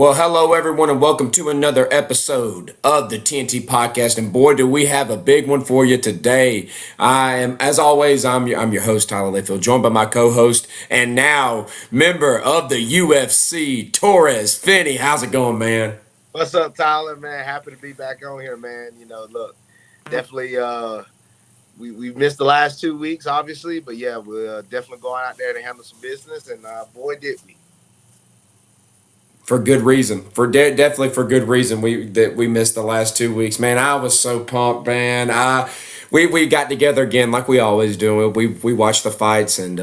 Well, hello everyone, and welcome to another episode of the T&T Podcast. And boy, do we have a big one for you today. As always, I'm your host Tyler Layfield, joined by my co-host and now member of the UFC, Torrez. Finney, how's it going, man? What's up, Tyler? Man, happy to be back on here, man. Look, definitely we missed the last 2 weeks, obviously, but yeah, we're definitely going out there to handle some business, and boy, did we. For good reason. Definitely for good reason. We missed the last 2 weeks, man. I was so pumped, man. We got together again like we always do. We watched the fights, and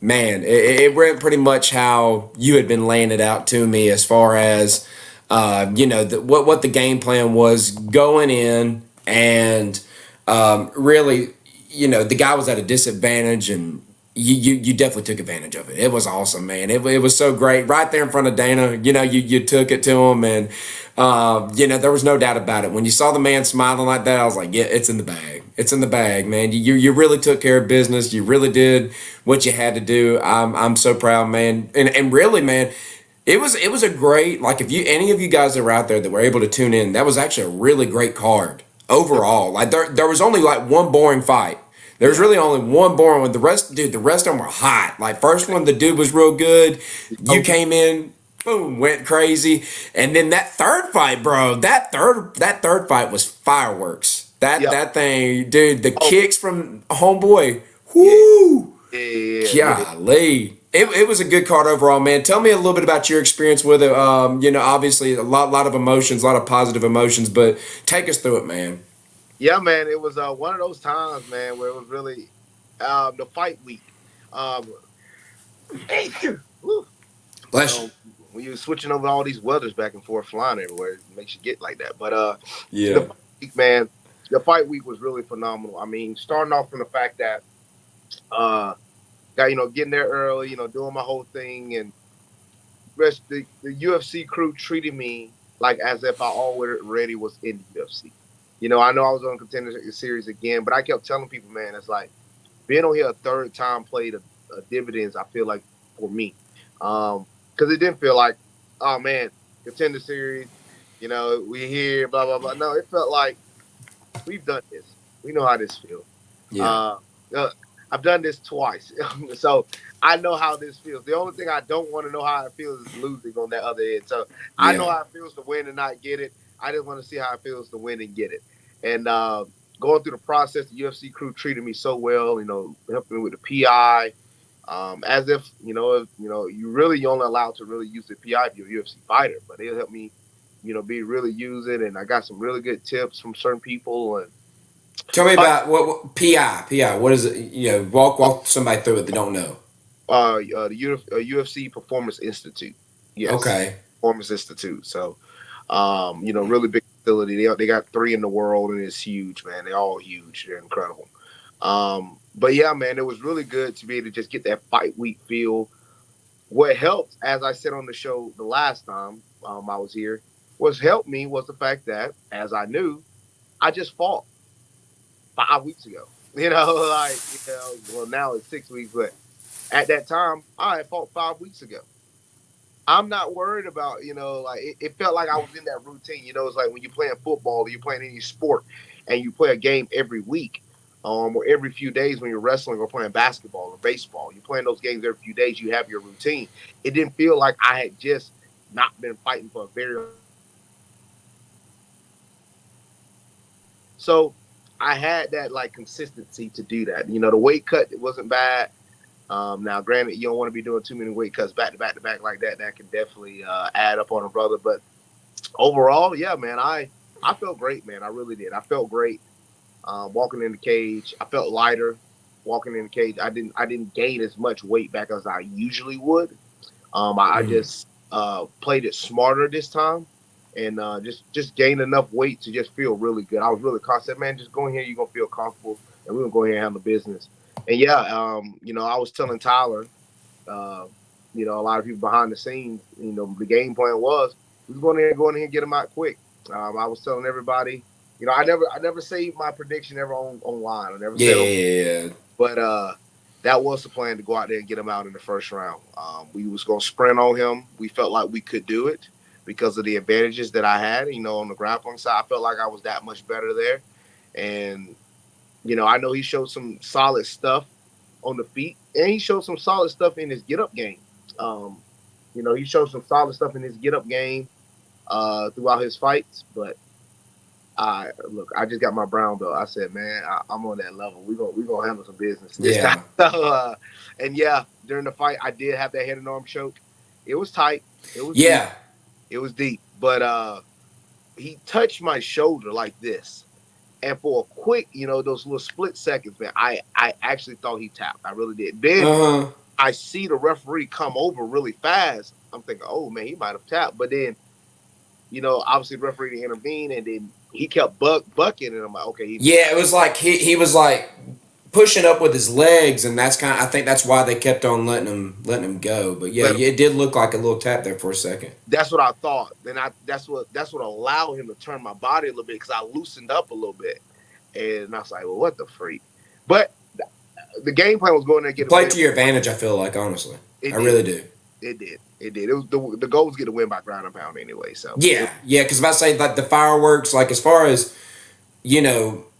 man, it went pretty much how you had been laying it out to me as far as what the game plan was going in, and really, the guy was at a disadvantage, and you definitely took advantage of it. It was awesome, man. It was so great right there in front of Dana. You took it to him, and there was no doubt about it. When you saw the man smiling like that, I was like, yeah, it's in the bag. It's in the bag, man. You really took care of business. You really did what you had to do. I'm so proud, man. And really, man, it was a great, like, if you any of you guys that were out there that were able to tune in, that was actually a really great card overall. Like there was only like one boring fight. There was really only one boring one. The rest of them were hot. Like, first one, the dude was real good. You came in, boom, went crazy. And then that third fight, bro, that third fight was fireworks. That thing, dude, the kicks from homeboy, whoo, golly. It was a good card overall, man. Tell me a little bit about your experience with it. Obviously a lot of emotions, a lot of positive emotions, but take us through it, man. Yeah, man, it was one of those times, man, where it was really the fight week. Um, whew, Bless you. when you're switching over all these weathers back and forth, flying everywhere, it makes you get like that. But Yeah. the fight week, man, the fight week was really phenomenal. I mean, starting off from the fact that getting there early, doing my whole thing, and the UFC crew treated me like as if I already was in the UFC. I know I was on Contender Series again, but I kept telling people, man, it's like being on here a third time played a dividends, I feel like, for me. Because it didn't feel like, oh, man, Contender Series, we here, blah, blah, blah. No, it felt like we've done this. We know how this feels. Yeah. I've done this twice. So I know how this feels. The only thing I don't want to know how it feels is losing on that other end. So I know how it feels to win and not get it. I just want to see how it feels to win and get it. And going through the process, the UFC crew treated me so well, helping me with the PI, as if, you're only allowed to really use the PI if you're a UFC fighter. But it'll help me, be really use it. And I got some really good tips from certain people. And Tell me about what PI. What is it? Walk somebody through it that don't know. the UFC Performance Institute. Yes, Okay. Performance Institute. So, really big facility. They got three in the world, and it's huge, man. They're all huge. They're incredible. But yeah, man, it was really good to be able to just get that fight week feel. What helped, as I said on the show the last time I was here, was helped me was the fact that, as I knew, I just fought 5 weeks ago. Well, now it's 6 weeks, but at that time, I had fought 5 weeks ago. I'm not worried about, like it felt like I was in that routine. It's like when you're playing football or you're playing any sport and you play a game every week, or every few days when you're wrestling or playing basketball or baseball. You're playing those games every few days, you have your routine. It didn't feel like I had just not been fighting for a very long time. So I had that like consistency to do that. The weight cut, it wasn't bad. Now, granted, you don't want to be doing too many weight cuts back to back to back like that. That can definitely add up on a brother. But overall, yeah, man, I felt great, man. I really did. I felt great walking in the cage. I felt lighter walking in the cage. I didn't gain as much weight back as I usually would. I just played it smarter this time, and just gained enough weight to just feel really good. I was really confident, man. Just go in here, you're gonna feel comfortable, and we're gonna go ahead and handle business. And yeah, I was telling Tyler, uh, a lot of people behind the scenes, the game plan was we was going in here and get him out quick. I was telling everybody, I never saved my prediction ever online. I never said, Yeah. but that was the plan to go out there and get him out in the first round. We was gonna sprint on him. We felt like we could do it. because of the advantages that I had. On the grappling side, I felt like I was that much better there. And I know he showed some solid stuff on the feet, and he showed some solid stuff in his get up game. Um, he showed some solid stuff in his get up game throughout his fights. But I just got my brown belt. I said, man, I'm on that level. We gonna handle some business this time. So, and during the fight, I did have that head and arm choke. It was tight. It was deep. It was deep. But he touched my shoulder like this. And for a quick, those little split seconds, man, I actually thought he tapped. I really did. Then I see the referee come over really fast. I'm thinking, oh, man, he might have tapped. But then, obviously the referee intervened, and then he kept bucking, and I'm like, okay. It was like he was like pushing up with his legs, and I think that's why they kept on letting him go. But it did look like a little tap there for a second. That's what I thought. Then that's what allowed him to turn my body a little bit, because I loosened up a little bit, and I was like, well, what the freak? But the game plan was going there to get play to your advantage. I feel like, honestly, I really do. It did. It was the goal was get a win by ground and pound anyway. So because if I say like the fireworks, like as far as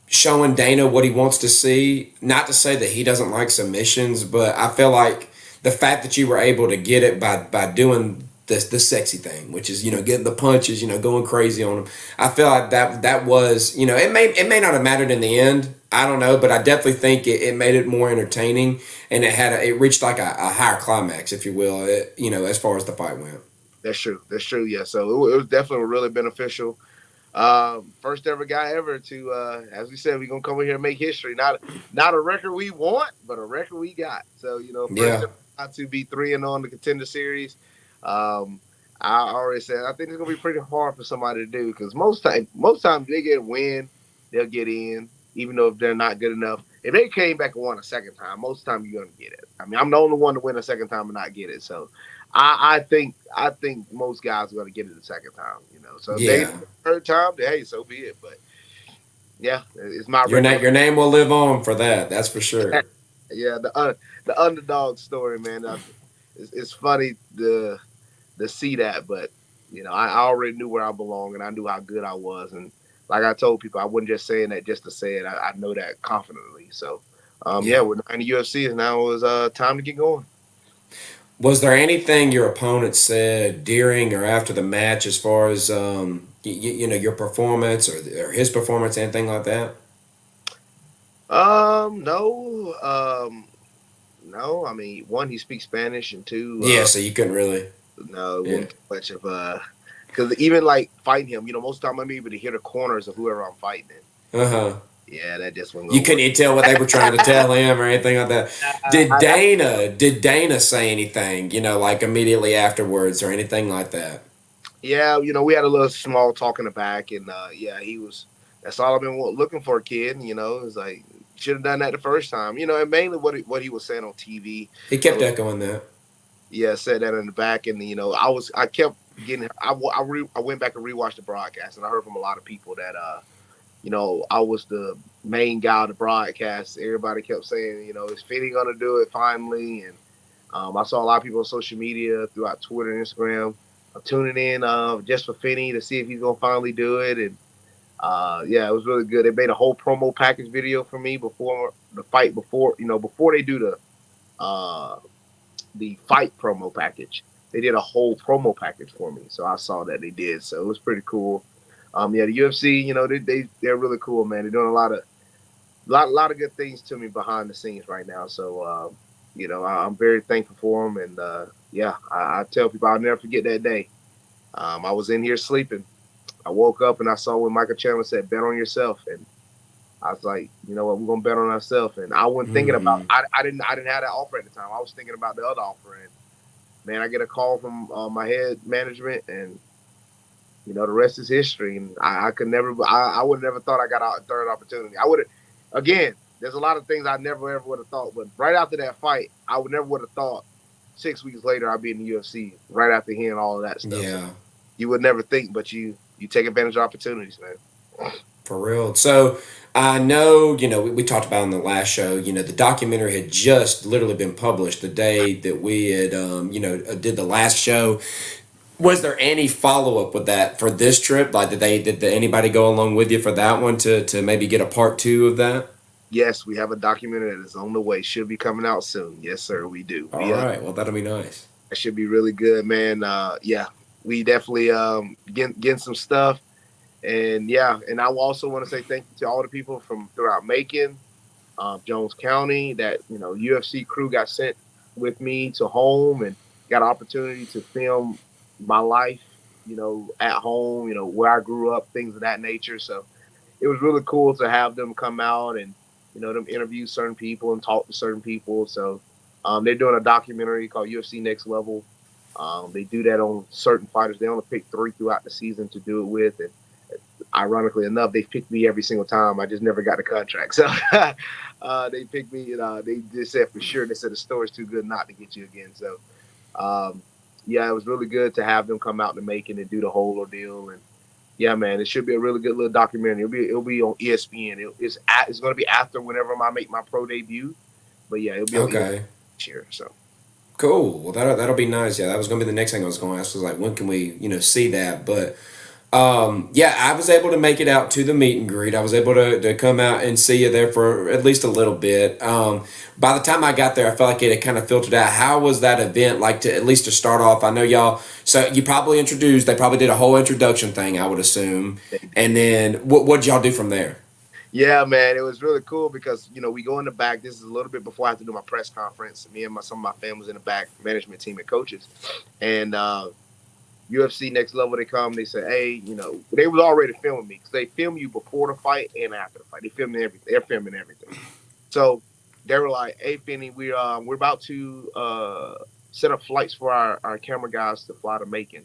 showing Dana what he wants to see. Not to say that he doesn't like submissions, but I feel like the fact that you were able to get it by doing the sexy thing, which is getting the punches, going crazy on them. I feel like that was it may not have mattered in the end. I don't know, but I definitely think it made it more entertaining, and it reached like a higher climax, if you will. As far as the fight went. That's true. Yeah. So it was definitely really beneficial. First ever guy ever to, as we said, we're gonna come in here and make history. Not a record we want, but a record we got. So first ever to be 3-0 on the Contender Series. I already said I think it's gonna be pretty hard for somebody to do, because most times they get a win, they'll get in, even though if they're not good enough. If they came back and won a second time, most of the time you're gonna get it. I mean, I'm the only one to win a second time and not get it. So I think most guys are gonna get it the second time. So if they third time, hey, so be it. But it's my your name will live on for that. That's for sure. The underdog story, man. It's funny to see that, but I already knew where I belong, and I knew how good I was, and like I told people, I wasn't just saying that just to say it. I know that confidently. So we're in the UFC, and now it was time to get going. Was there anything your opponent said during or after the match, as far as your performance or his performance, anything like that? No. I mean, one, he speaks Spanish, and two, so you couldn't really. No, it wasn't much of because even like fighting him, most of the time I'm able to hear the corners of whoever I'm fighting in. Yeah, that just wasn't. You couldn't even tell what they were trying to tell him or anything like that. Did Dana say anything, like immediately afterwards or anything like that? Yeah, we had a little small talk in the back, and he was. That's all I've been looking for, kid. It's like, should have done that the first time. And mainly what he was saying on TV. He kept echoing that. Yeah, said that in the back, and I kept getting. I went back and rewatched the broadcast, and I heard from a lot of people that I was the main guy of the broadcast. Everybody kept saying, is Finney gonna do it finally? And I saw a lot of people on social media, throughout Twitter and Instagram, tuning in just for Finney to see if he's gonna finally do it. And it was really good. They made a whole promo package video for me before the fight, before they do the fight promo package. They did a whole promo package for me, so I saw that they did. So it was pretty cool. The UFC, they're really cool, man. They're doing a lot of good things to me behind the scenes right now. So I'm very thankful for them, and I tell people I'll never forget that day. I was in here sleeping. I woke up and I saw when Michael Chandler said, "Bet on yourself," and I was like, you know what, we're gonna bet on ourselves. And I wasn't thinking about. I didn't have that offer at the time. I was thinking about the other offer, and man, I get a call from my head management, and the rest is history. And I could never. I would have never thought I got a third opportunity. I would have. Again, there's a lot of things I never ever would have thought, but right after that fight, I would never would have thought 6 weeks later I'd be in the UFC. Right after hearing all of that stuff, so you would never think, but you take advantage of opportunities, man. For real. So I know, we talked about on the last show, the documentary had just literally been published the day that we had, did the last show. Was there any follow up with that for this trip? Like, did anybody go along with you for that one to maybe get a part two of that? Yes, we have a documentary that is on the way. Should be coming out soon. Yes, sir. We do. All right, well that'll be nice. That should be really good, man. Yeah, we definitely getting some stuff, and yeah, and I also want to say thank you to all the people from throughout Macon, Jones County. That UFC crew got sent with me to home and got an opportunity to film my life, at home, where I grew up, things of that nature. So it was really cool to have them come out and them interview certain people and talk to certain people. So they're doing a documentary called UFC Next Level. They do that on certain fighters. They only pick 3 throughout the season to do it with, and ironically enough, they picked me every single time. I just never got a contract, so they picked me. And they just said for sure. They said the story's too good not to get you again. So um, yeah, it was really good to have them come out to Macon and do the whole ordeal. And yeah, man, it should be a really good little documentary. It'll be on ESPN. It's going to be after whenever I make my pro debut. But yeah, it'll be on ESPN Okay. this year. So Cool. Well, that'll be nice. Yeah, that was gonna be the next thing I was gonna ask. Was like, when can we, see that? But yeah, I was able to make it out to the meet and greet. I was able to come out and see you there for at least a little bit. By the time I got there, I felt like it had kind of filtered out. How was that event like to at least to start off? I know y'all. So you probably introduced. They probably did a whole introduction thing, I would assume. And then what'd y'all do from there? yeah, man, it was really cool because we go in the back. This is a little bit before I have to do my press conference. Me and some of my family's in the back, management team and coaches, and UFC Next Level. They come. They say, hey, they was already filming me because they film you before the fight and after the fight. They filming everything. They're filming everything. So they were like, hey, Finney, we're about to set up flights for our camera guys to fly to Macon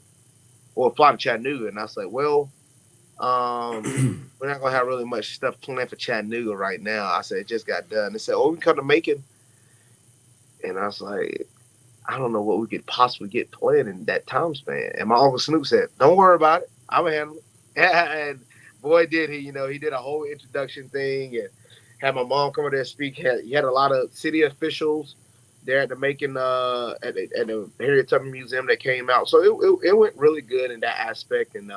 or fly to Chattanooga. And I was like, well, we're not gonna have really much stuff planned for Chattanooga right now. I said, it just got done. They said, oh, we can come to Macon. And I was like, I don't know what we could possibly get planned in that time span. And my Uncle Snoop said, don't worry about it. I'm going to handle it. And boy, did he, he did a whole introduction thing and had my mom come over there and speak. He had a lot of city officials there at the Macon, at the Harriet Tubman Museum that came out. So it went really good in that aspect. And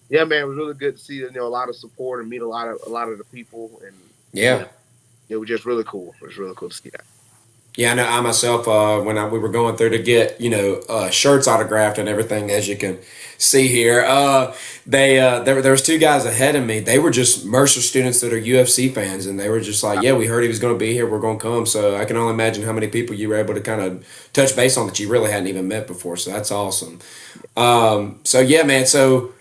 yeah, man, it was really good to see, a lot of support and meet a lot of the people. And, Yeah. it was just really cool. It was really cool to see that. Yeah, I know. I myself, when we were going through to get shirts autographed and everything, as you can see here, there was 2 guys ahead of me. They were just Mercer students that are UFC fans, and they were just like, "Yeah, we heard he was going to be here. We're going to come." So I can only imagine how many people you were able to kind of touch base on that you really hadn't even met before. So that's awesome. So yeah, man. So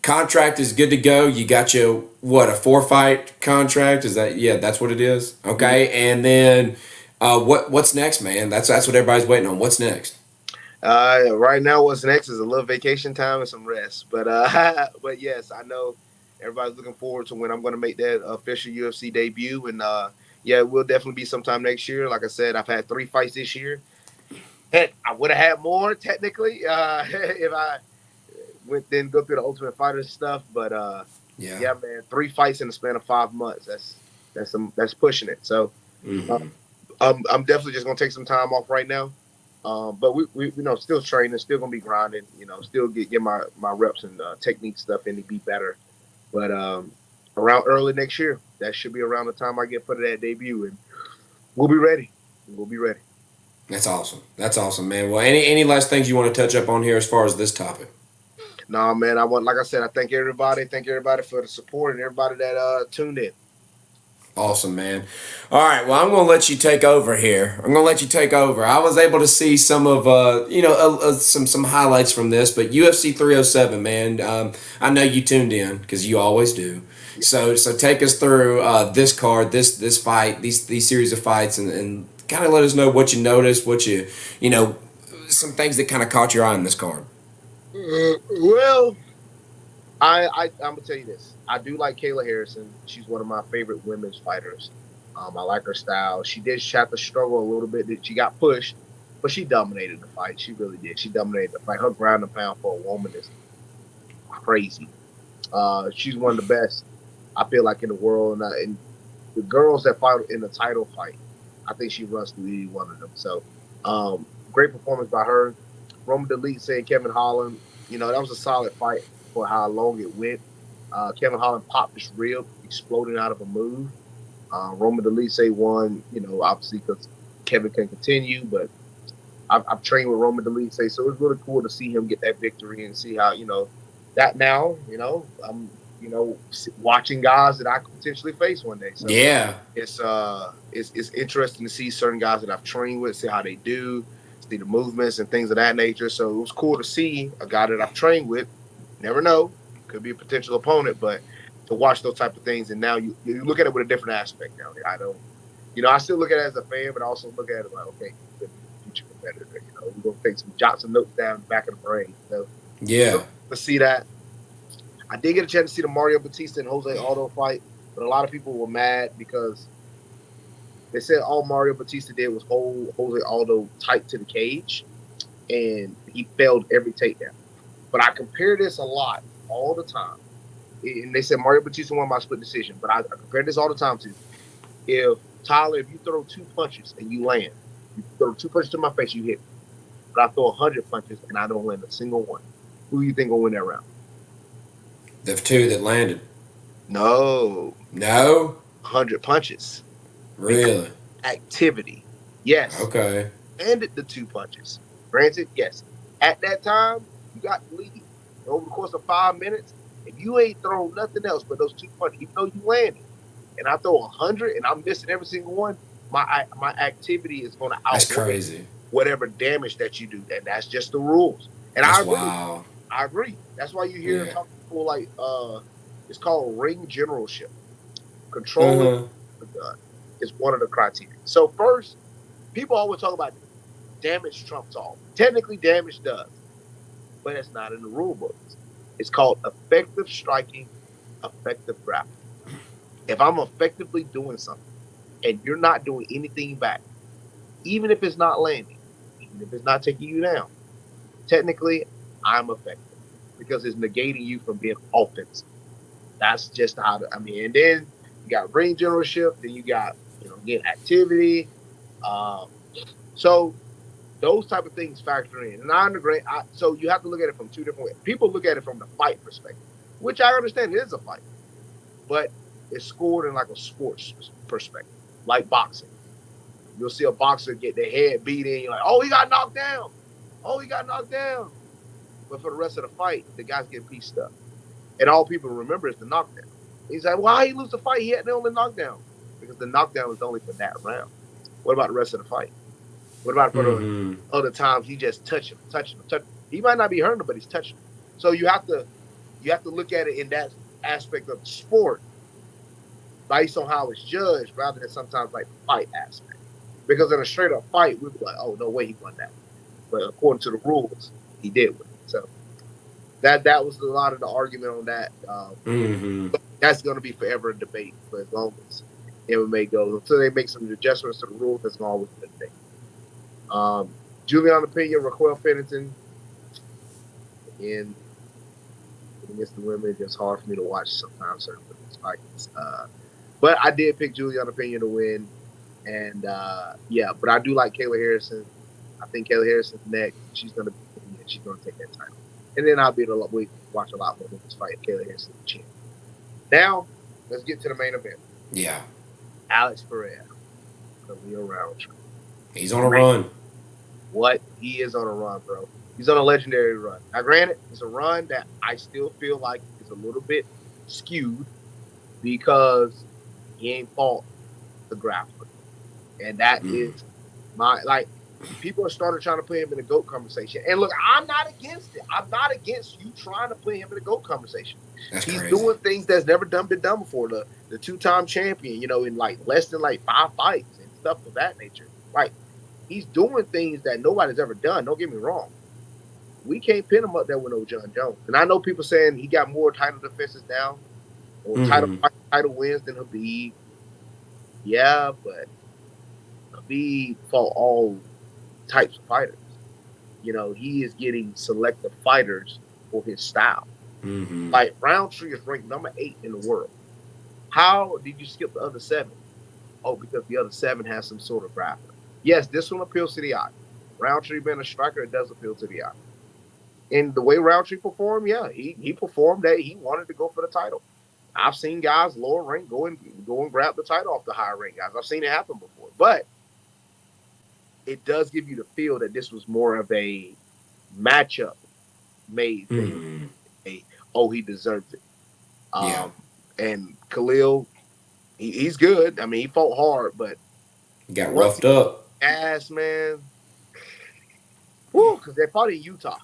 contract is good to go. You got your what, a 4-fight contract? Is that, yeah? That's what it is. Okay, and then. What's next, man? That's what everybody's waiting on. What's next? Right now, what's next is a little vacation time and some rest. But but yes, I know everybody's looking forward to when I'm going to make that official UFC debut. And yeah, it will definitely be sometime next year. Like I said, I've had 3 fights this year. Heck, I would have had more technically if I didn't go through the Ultimate Fighter stuff. But Yeah. yeah, man, 3 fights in the span of 5 months. That's pushing it. So. Uh, Mm-hmm. I'm definitely just gonna take some time off right now. But we still training, still gonna be grinding, still get my reps and technique stuff in to be better. But around early next year, that should be around the time I get put to that debut, and we'll be ready. We'll be ready. That's awesome. That's awesome, man. Well, any last things you want to touch up on here as far as this topic? No, man, like I said, I thank everybody for the support and everybody that tuned in. Awesome, man. All right, well, I'm going to let you take over here. I'm going to let you take over. I was able to see some of, some highlights from this, but UFC 307, man. I know you tuned in because you always do. So take us through this card, this fight, these series of fights, and kind of let us know what you noticed, some things that kind of caught your eye in this card. Well, I'm gonna tell you this. I do like Kayla Harrison. She's one of my favorite women's fighters. I like her style. She did have to struggle a little bit. She got pushed, but she dominated the fight. She really did. She dominated the fight. Her ground and pound for a woman is crazy. She's one of the best, I feel like, in the world. And the girls that fight in the title fight, I think she runs through either one of them. So, great performance by her. Roman Delete saying Kevin Holland, that was a solid fight for how long it went. Kevin Holland popped his rib, exploding out of a move. Roman Delete won, obviously because Kevin can continue, but I've trained with Roman Delete, so it's really cool to see him get that victory and see how that now I'm watching guys that I could potentially face one day. So Yeah. It's interesting to see certain guys that I've trained with, see how they do, see the movements and things of that nature. So it was cool to see a guy that I've trained with. Never know, could be a potential opponent, but to watch those type of things, and now you look at it with a different aspect now. I don't, I still look at it as a fan, but I also look at it like, okay, he could be a future competitor. We're gonna take some jot some notes down in the back of the brain. So Yeah. let's see that. I did get a chance to see the Mario Batista and Jose Aldo fight, but a lot of people were mad because they said all Mario Batista did was hold Jose Aldo tight to the cage, and he failed every takedown. But I compare this a lot all the time. And they said Mario Batista won by split decision, but I compare this all the time to if you throw 2 punches and you land, you throw 2 punches to my face, you hit me. But I throw 100 punches and I don't land a single one. Who do you think will win that round? The 2 that landed. No. 100 punches. Really? Activity. Yes. Okay. Landed the 2 punches. Granted, yes. At that time, you got the lead. Over the course of 5 minutes, if you ain't thrown nothing else but those 2 punches, even though you landed, and I throw 100 and I'm missing every single one, my activity is going to outweigh That's crazy. whatever damage that you do. And that's just the rules. And That's I agree. wow. I agree. That's why you hear people like it's called ring generalship. Controlling the gun is one of the criteria. So first, people always talk about damage trumps all. Technically, damage does, but it's not in the rule books. It's called effective striking, effective grappling. If I'm effectively doing something and you're not doing anything back, even if it's not landing, even if it's not taking you down, technically, I'm effective because it's negating you from being offensive. That's just how and then you got ring generalship, then you got, again, activity. So those type of things factor in. And I understand. So you have to look at it from 2 different ways. People look at it from the fight perspective, which I understand it is a fight, but it's scored in like a sports perspective, like boxing. You'll see a boxer get their head beat in. You're like, oh, he got knocked down. Oh, he got knocked down. But for the rest of the fight, the guy's getting pieced up. And all people remember is the knockdown. He's like, why he lose the fight? He had the only knockdown. Because the knockdown was only for that round. What about the rest of the fight? What about for the other times he just touching him? He might not be hurting him, but he's touching him. So you have to look at it in that aspect of the sport based on how it's judged rather than sometimes like the fight aspect. Because in a straight up fight, we'd be like, oh, no way he won that. But according to the rules, he did win. So that was a lot of the argument on that. But that's going to be forever a debate for as long as MMA goes. Until they make some adjustments to the rules, that's going to always be a debate. Juliana Pena, Raquel Pennington. Again, against the women, it's just hard for me to watch sometimes certain fights. But I did pick Juliana Pena to win. And, but I do like Kayla Harrison. I think Kayla Harrison's next. She's going to take that title. And then I'll be able to watch a lot more of this fight. Kayla Harrison, the champ. Now, let's get to the main event. Yeah. Alex Pereira. Khalil Roundtree. He's on a run. What? He is on a run, bro. He's on a legendary run. Now, granted, it's a run that I still feel like is a little bit skewed because he ain't fought the grappler. And that is people are started trying to put him in the GOAT conversation. And look, I'm not against it. I'm not against you trying to put him in the GOAT conversation. He's crazy. Doing things that's never been done before. The 2-time champion, in like less than like 5 fights and stuff of that nature. Like, he's doing things that nobody's ever done. Don't get me wrong. We can't pin him up there with no John Jones. And I know people saying he got more title defenses now or title wins than Khabib. Yeah, but Khabib fought all types of fighters. He is getting selective fighters for his style. Like, Roundtree is ranked number 8 in the world. How did you skip the other 7? Oh, because the other 7 has some sort of grappling. Yes, this one appeals to the eye. Roundtree being a striker, it does appeal to the eye. And the way Roundtree performed, yeah, he performed that he wanted to go for the title. I've seen guys lower rank go and grab the title off the higher rank guys. I've seen it happen before. But it does give you the feel that this was more of a matchup made thing. He deserves it. And Khalil, he's good. I mean, he fought hard, but he got roughed up. Ass, man. Woo, because they're probably in Utah.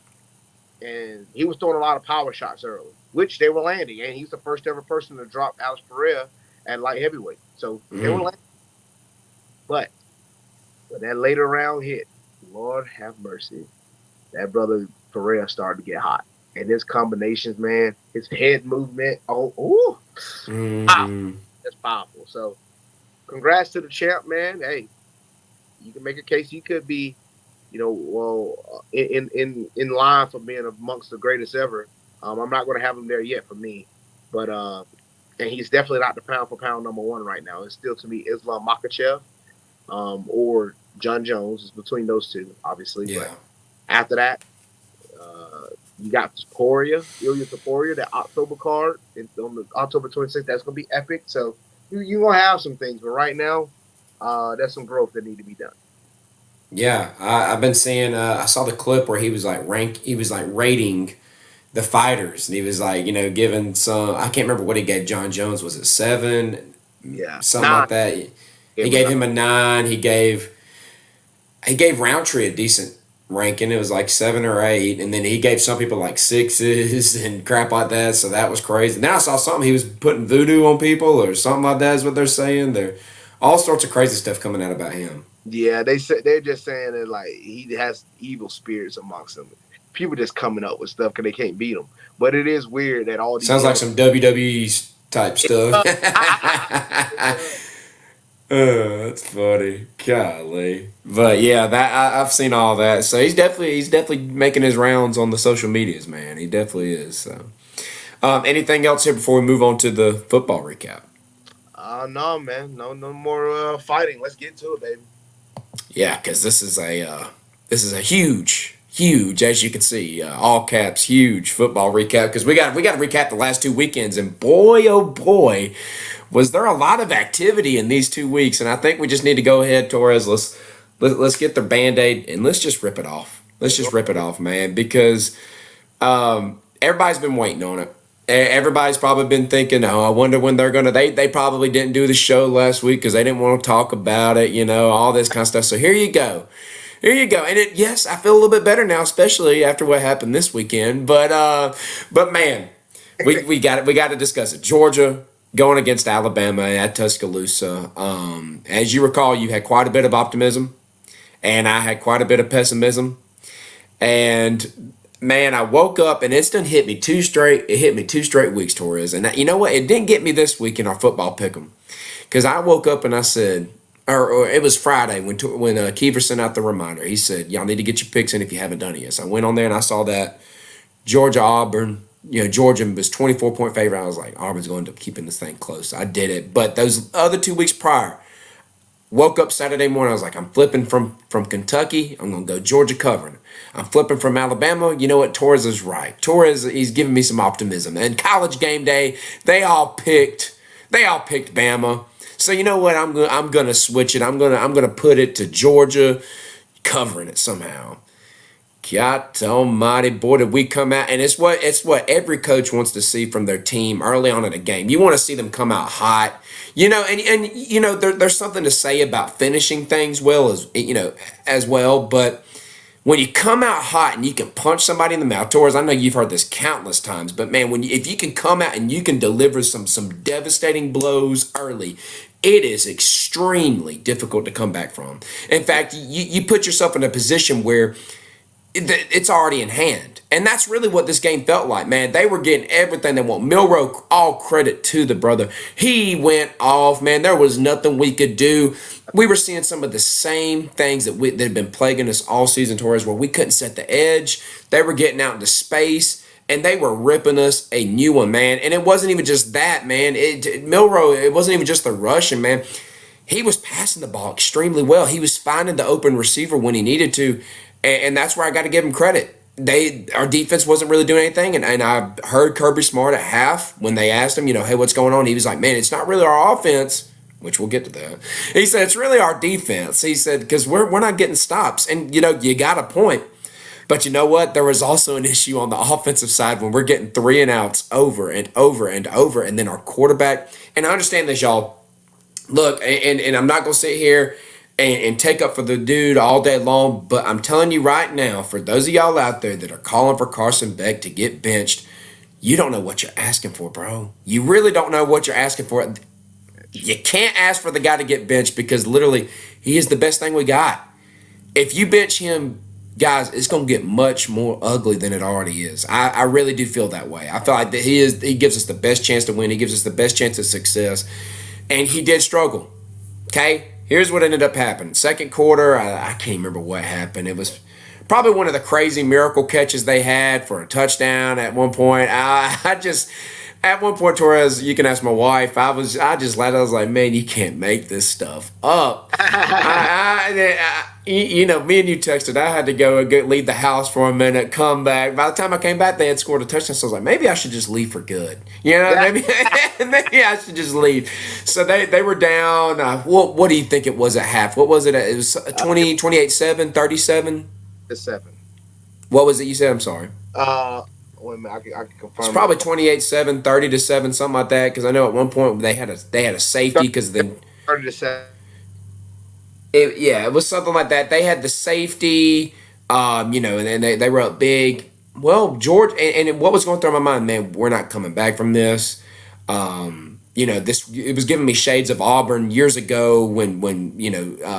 And he was throwing a lot of power shots early, which they were landing. And he's the first ever person to drop Alex Pereira at light heavyweight. So they were landing. But when that later round hit, Lord have mercy, that brother Torrez started to get hot. And his combinations, man, his head movement, wow, that's powerful. So congrats to the champ, man. Hey, you can make a case he could be, in line for being amongst the greatest ever. I'm not going to have him there yet for me, but and he's definitely not the pound for pound number one right now. It's still to me Islam Makhachev or John Jones. It's between those two, obviously. Yeah. But after that, you got Ilya Taporia, that October card on the October 26th. That's going to be epic. So you're going to have some things, but right now, there's some growth that need to be done. Yeah, I've been seeing. I saw the clip where he was like rating the fighters, and he was like, giving some. I can't remember what he gave John Jones. Was it 7? Yeah, something 9. Like that. He gave him a 9. He gave Roundtree a decent ranking. It was like 7 or 8, and then he gave some people like 6s and crap like that. So that was crazy. Now I saw something he was putting voodoo on people or something like that. Is what they're saying. They're all sorts of crazy stuff coming out about him. Yeah, they're just saying that like he has evil spirits amongst him. People just coming up with stuff because they can't beat him. But it is weird that all these sounds like some WWE type stuff. That's funny, golly. But yeah, I've seen all that. So he's definitely making his rounds on the social medias, man. He definitely is. So, anything else here before we move on to the football recap? No, man, no more fighting. Let's get to it, baby. Yeah, because this is a huge, as you can see, all caps, huge football recap. Because we got to recap the last 2 weekends, and boy, oh boy, was there a lot of activity in these 2 weeks. And I think we just need to go ahead, Torrez. Let's get the Band-Aid and let's just rip it off. Let's just rip it off, man, because everybody's been waiting on it. Everybody's probably been thinking, I wonder when they're going to, they probably didn't do the show last week because they didn't want to talk about it, all this kind of stuff. So here you go. And yes, I feel a little bit better now, especially after what happened this weekend. But man, we got to discuss it. Georgia going against Alabama at Tuscaloosa. As you recall, you had quite a bit of optimism and I had quite a bit of pessimism. And man, I woke up and it's done hit me 2 straight. It hit me 2 straight weeks, Torrez. And you know what? It didn't get me this week in our football pick'em, because I woke up and I said, or it was Friday when Kiefer sent out the reminder. He said, "Y'all need to get your picks in if you haven't done it yet." So I went on there and I saw that Georgia Auburn. Georgia was 24-point favorite. I was like, Auburn's going to end up keeping this thing close. I did it, but those other 2 weeks prior, woke up Saturday morning. I was like, I'm flipping from Kentucky. I'm going to go Georgia covering. I'm flipping from Alabama. You know what? Torrez is right. Torrez, he's giving me some optimism. And College Game Day, they all picked Bama. So you know what? I'm going to switch it. I'm going to put it to Georgia covering it somehow. God almighty, boy, did we come out. And it's what every coach wants to see from their team early on in a game. You want to see them come out hot. There's something to say about finishing things well as well, but when you come out hot and you can punch somebody in the mouth, Torrez, I know you've heard this countless times, but man, if you can come out and you can deliver some devastating blows early, it is extremely difficult to come back from. In fact, you put yourself in a position where it's already in hand. And that's really what this game felt like, man. They were getting everything they want. Milroe, all credit to the brother. He went off, man. There was nothing we could do. We were seeing some of the same things that had been plaguing us all season, Torrez, where we couldn't set the edge. They were getting out into space, and they were ripping us a new one, man. And it wasn't even just that, man. Milroe, it wasn't even just the rushing, man. He was passing the ball extremely well. He was finding the open receiver when he needed to. and that's where I got to give them credit. Our defense wasn't really doing anything, and I heard Kirby Smart at half when they asked him, hey, what's going on? He was like, man, it's not really our offense, which we'll get to that. He said it's really our defense. He said because we're not getting stops, and you got a point. But you know what? There was also an issue on the offensive side when we're getting 3-and-outs over and over and over, and then our quarterback. And I understand this, y'all. Look, and I'm not gonna sit here and take up for the dude all day long, but I'm telling you right now, for those of y'all out there that are calling for Carson Beck to get benched, you don't know what you're asking for, bro. You really don't know what you're asking for. You can't ask for the guy to get benched because literally he is the best thing we got. If you bench him, guys, it's gonna get much more ugly than it already is. I really do feel that way. I feel like that he gives us the best chance to win. He gives us the best chance of success, and he did struggle. Okay, here's what ended up happening. Second quarter, I can't remember what happened. It was probably one of the crazy miracle catches they had for a touchdown at one point. At one point, Torrez, you can ask my wife. I just laughed. I was like, man, you can't make this stuff up. Me and you texted. I had to go leave the house for a minute, come back. By the time I came back, they had scored a touchdown. So I was like, maybe I should just leave for good. Maybe I should just leave. So they were down. What do you think it was at half? What was it? It was 28-7, 37? 7. What was it you said? I'm sorry. Wait a minute, I can confirm. It's probably 28-7, 30-7, something like that. Because I know at one point they had a safety because then 30-7. It was something like that. They had the safety, and then they were up big. Well, George, and what was going through my mind, man, we're not coming back from this. This it was giving me shades of Auburn years ago when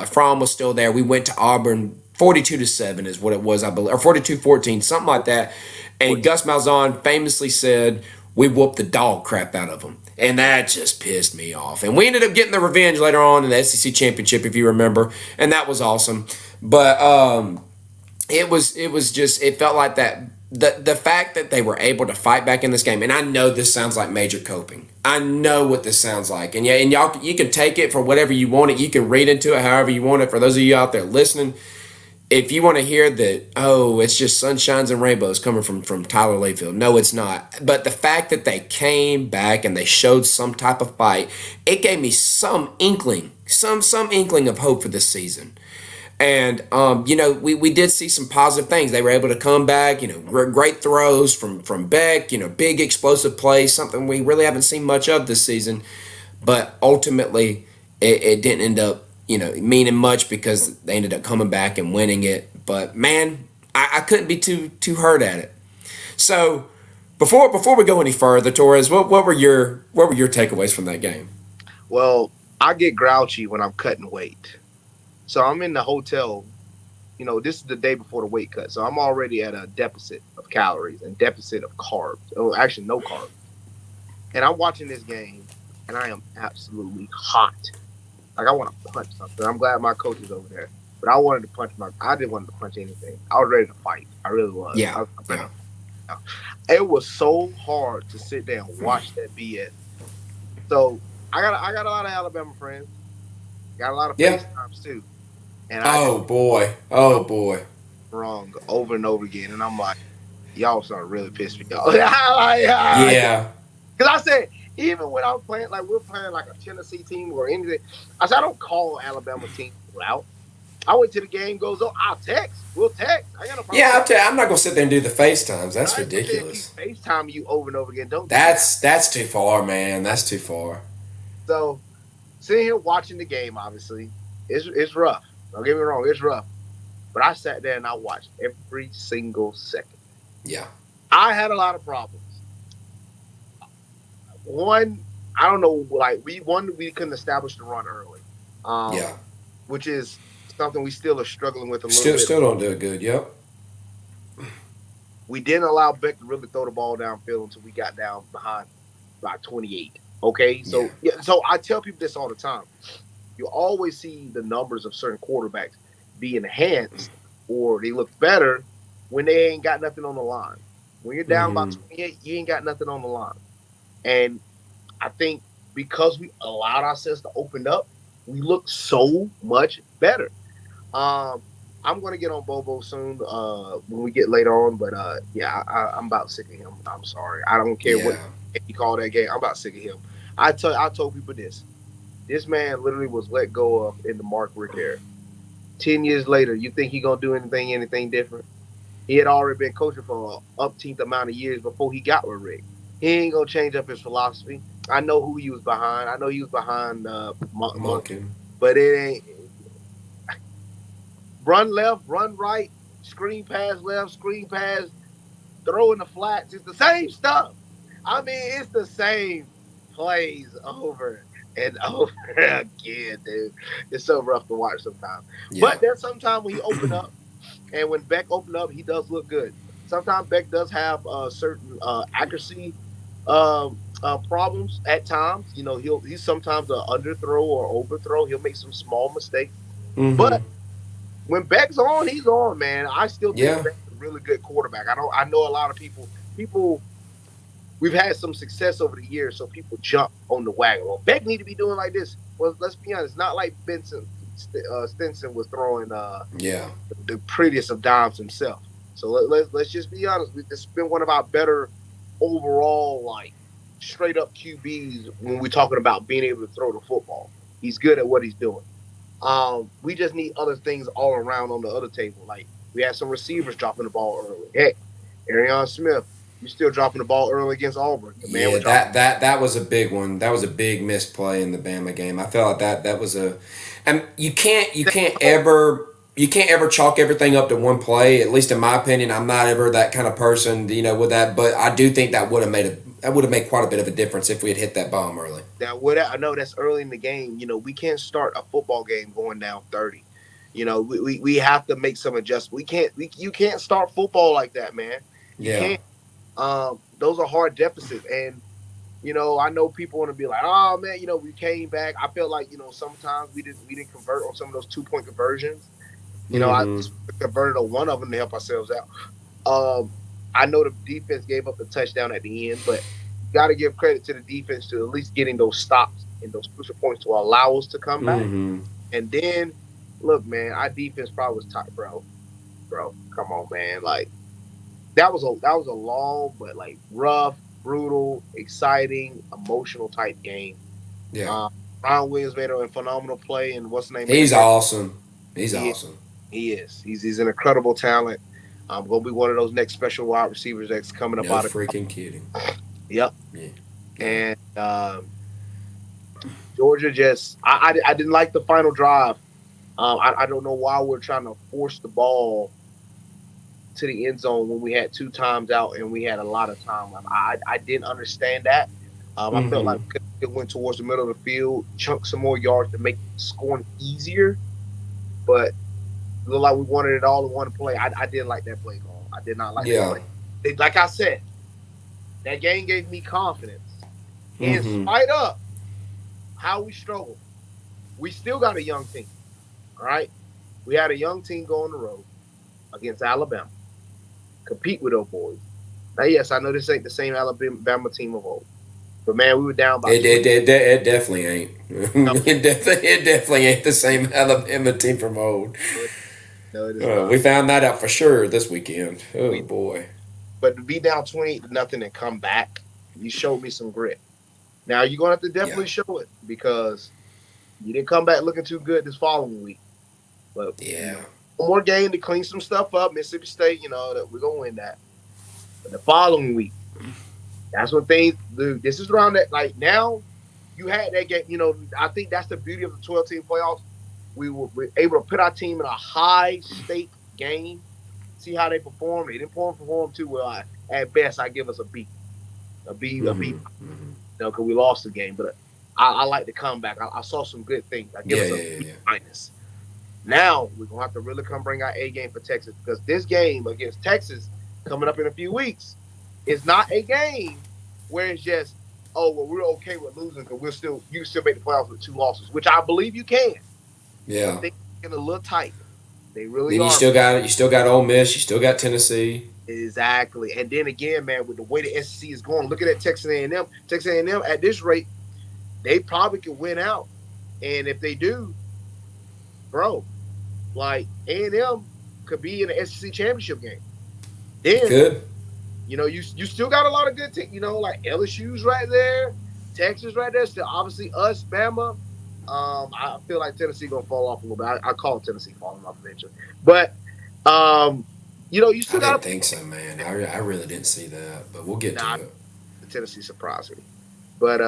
Fromm was still there. We went to Auburn 42-7 is what it was, I believe, or 42-14, something like that. And Gus Malzahn famously said, we whooped the dog crap out of them. And that just pissed me off. And we ended up getting the revenge later on in the SEC Championship, if you remember. And that was awesome. But it felt like that. The fact that they were able to fight back in this game, and I know this sounds like major coping. I know what this sounds like. And y'all, you can take it for whatever you want it. You can read into it however you want it. For those of you out there listening, if you want to hear that, it's just sunshines and rainbows coming from Tyler Layfield. No, it's not. But the fact that they came back and they showed some type of fight, it gave me some inkling of hope for this season. And, we did see some positive things. They were able to come back, great throws from Beck, big explosive plays, something we really haven't seen much of this season. But ultimately, it didn't end up meaning much because they ended up coming back and winning it. But man, I couldn't be too hurt at it. So before we go any further, Torrez, what were your takeaways from that game? Well, I get grouchy when I'm cutting weight. So I'm in the hotel. This is the day before the weight cut. So I'm already at a deficit of calories and deficit of carbs. Oh, actually, no carbs. And I'm watching this game, and I am absolutely hot. Like, I want to punch something. I'm glad my coach is over there. But I wanted to punch I didn't want to punch anything. I was ready to fight. I really was. Yeah. It was so hard to sit there and watch that BS. So I got a lot of Alabama friends. Got a lot of FaceTimes too. And boy. Wrong over and over again. And I'm like, y'all starting to really piss me off. Yeah. Because I said, even when I'm playing, like we're playing like a Tennessee team or anything, I said, I don't call Alabama team out. I wait till the game goes on. I'll text. We'll text. I got no problem. Yeah, I'm not going to sit there and do the FaceTimes. That's ridiculous. FaceTime you over and over again. Don't. That's too far, man. That's too far. So, sitting here watching the game, obviously, it's rough. Don't get me wrong, it's rough. But I sat there and I watched every single second. Yeah. I had a lot of problems. One, I don't know, like we couldn't establish the run early. Which is something we still are struggling with a little bit. Still don't do it good, yep. We didn't allow Beck to really throw the ball downfield until we got down behind by 28. Okay? So so I tell people this all the time. You always see the numbers of certain quarterbacks be enhanced or they look better when they ain't got nothing on the line. When you're down by 28, you ain't got nothing on the line. And I think because we allowed ourselves to open up, we look so much better. I I'm gonna get on Bobo soon. When we get later on, but yeah, I'm about sick of him. I'm sorry. I don't care what Yeah. he called that game. I'm about sick of him. I told people this. This man literally was let go of in the Mark Rick era. 10 years later, you think he gonna do anything different? He had already been coaching for an upteenth amount of years before he got with Rick. He ain't gonna change up his philosophy. I know who he was behind. I know he was behind Monkey, Monken. but it ain't run left, run right, screen pass left, screen pass, throw in the flats. It's the same stuff. I mean, it's the same plays over and over again, dude. It's so rough to watch sometimes. Yeah. But there's sometimes when he open up, and when Beck opened up, he does look good. Sometimes Beck does have certain accuracy problems at times. You know, he's sometimes an underthrow or overthrow. He'll make some small mistakes. Mm-hmm. But when Beck's on, he's on, man. I still think Yeah. Beck's a really good quarterback. I know a lot of people we've had some success over the years, so people jump on the wagon. Well, Beck need to be doing like this. Well, let's be honest, not like Stinson was throwing Yeah. the prettiest of dimes himself. So let's just be honest. This has been one of our better overall, like straight up QBs when we're talking about being able to throw the football. He's good at what he's doing. We just need other things all around on the other table. Like we had some receivers dropping the ball early. Heck, Arion Smith, you still dropping the ball early against Auburn. The man Yeah, was dropping. that was a big one. That was a big misplay in the Bama game. I felt like that was a, and you can't ever chalk everything up to one play. At least in my opinion, I'm not ever that kind of person, with that. But I do think that would have made quite a bit of a difference if we had hit that bomb early. Now, what I know that's early in the game. You know, we can't start a football game going down 30. You know, we have to make some adjustments. You can't start football like that, man. You Yeah. can't. Those are hard deficits, and I know people want to be like, oh man, we came back. I felt like sometimes we didn't convert on some of those 2 point conversions. I Mm-hmm. just converted on one of them to help ourselves out. I know the defense gave up the touchdown at the end, but you got to give credit to the defense to at least getting those stops and those crucial points to allow us to come back. Mm-hmm. And then, look, man, our defense probably was tight, bro. Bro, come on, man. Like that was a long but like rough, brutal, exciting, emotional type game. Yeah. Uh, Ron Williams made a phenomenal play, and what's the name made a He's great. awesome. He's He awesome. he is. He's an incredible talent. Gonna be one of those next special wide receivers that's coming up No out of. freaking kidding. Yep. Yeah. Yeah. And Georgia just I didn't like the final drive. I don't know why we're trying to force the ball to the end zone when we had 2 times out and we had a lot of time left. I didn't understand that. I felt like Mm-hmm. we could have went towards the middle of the field, chunk some more yards to make scoring easier, but it looked like we wanted it all in one play. I didn't like that play call. I did not like that Yeah. play. Like I said, that game gave me confidence. In Mm-hmm. spite of how we struggled, we still got a young team. All right. We had a young team go on the road against Alabama, compete with those boys. Now, yes, I know this ain't the same Alabama team of old, but man, we were down by It, 20. it, it, it definitely ain't. No, it definitely ain't the same Alabama team from old. no, it is not. We found that out for sure this weekend. Oh We, boy. but to be down 20-0 and come back, you showed me some grit. Now you're gonna have to Yeah. definitely show it because you didn't come back looking too good this following week. But Yeah. one more game to clean some stuff up. Mississippi State, that we're gonna win that. But the following week, that's when things. Dude, this is around that. Like now, you had that game. I think that's the beauty of the 12-team playoffs. We're able to put our team in a high stake game, see how they perform. They didn't perform too well. At best, I give us a B, a B. Mm-hmm. Mm-hmm. Because we lost the game. But I like the comeback. I saw some good things. I give Yeah, us a yeah, B yeah. minus. Now we're gonna have to really come bring our A game for Texas because this game against Texas coming up in a few weeks is not a game where it's just we're okay with losing because you can still make the playoffs with 2 losses, which I believe you can. Yeah. But things are getting a little tight. They really Then are. you still got Ole Miss, you still got Tennessee. Exactly. And then again, man, with the way the SEC is going, looking at Texas A&M. Texas A&M at this rate, they probably could win out. And if they do, bro, like A&M could be in the SEC championship game. Then Good. you still got a lot of good teams. Like LSU's right there, Texas right there. Still, obviously us, Bama. I feel like Tennessee gonna fall off a little bit. I call Tennessee falling off eventually, but you I still didn't got. think so, man. I really didn't see that, but we'll get to Nah, it. Tennessee surprised me, but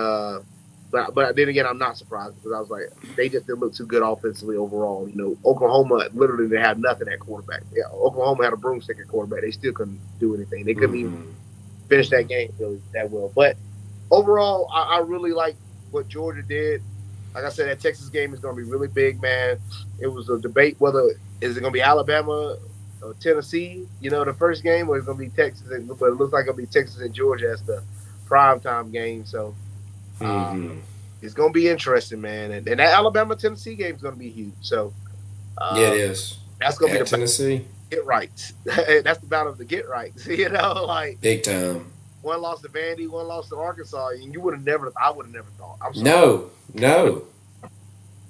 then again, I'm not surprised because I was like, they just didn't look too good offensively overall. Oklahoma literally they had nothing at quarterback. Yeah, Oklahoma had a broomstick at quarterback. They still couldn't do anything. They couldn't even finish that game really that well. But overall, I really like what Georgia did. Like I said, that Texas game is going to be really big, man. It was a debate whether is it going to be Alabama or Tennessee, the first game, or it's going to be Texas. But it looks like it'll be Texas and Georgia as the primetime game. So it's going to be interesting, man. And that Alabama-Tennessee game is going to be huge. So yeah, it is. That's going to be the Tennessee. Get rights. That's the battle of the get rights. Like big time. One lost to Vandy, one lost to Arkansas, and I would have never thought. I'm sorry. No.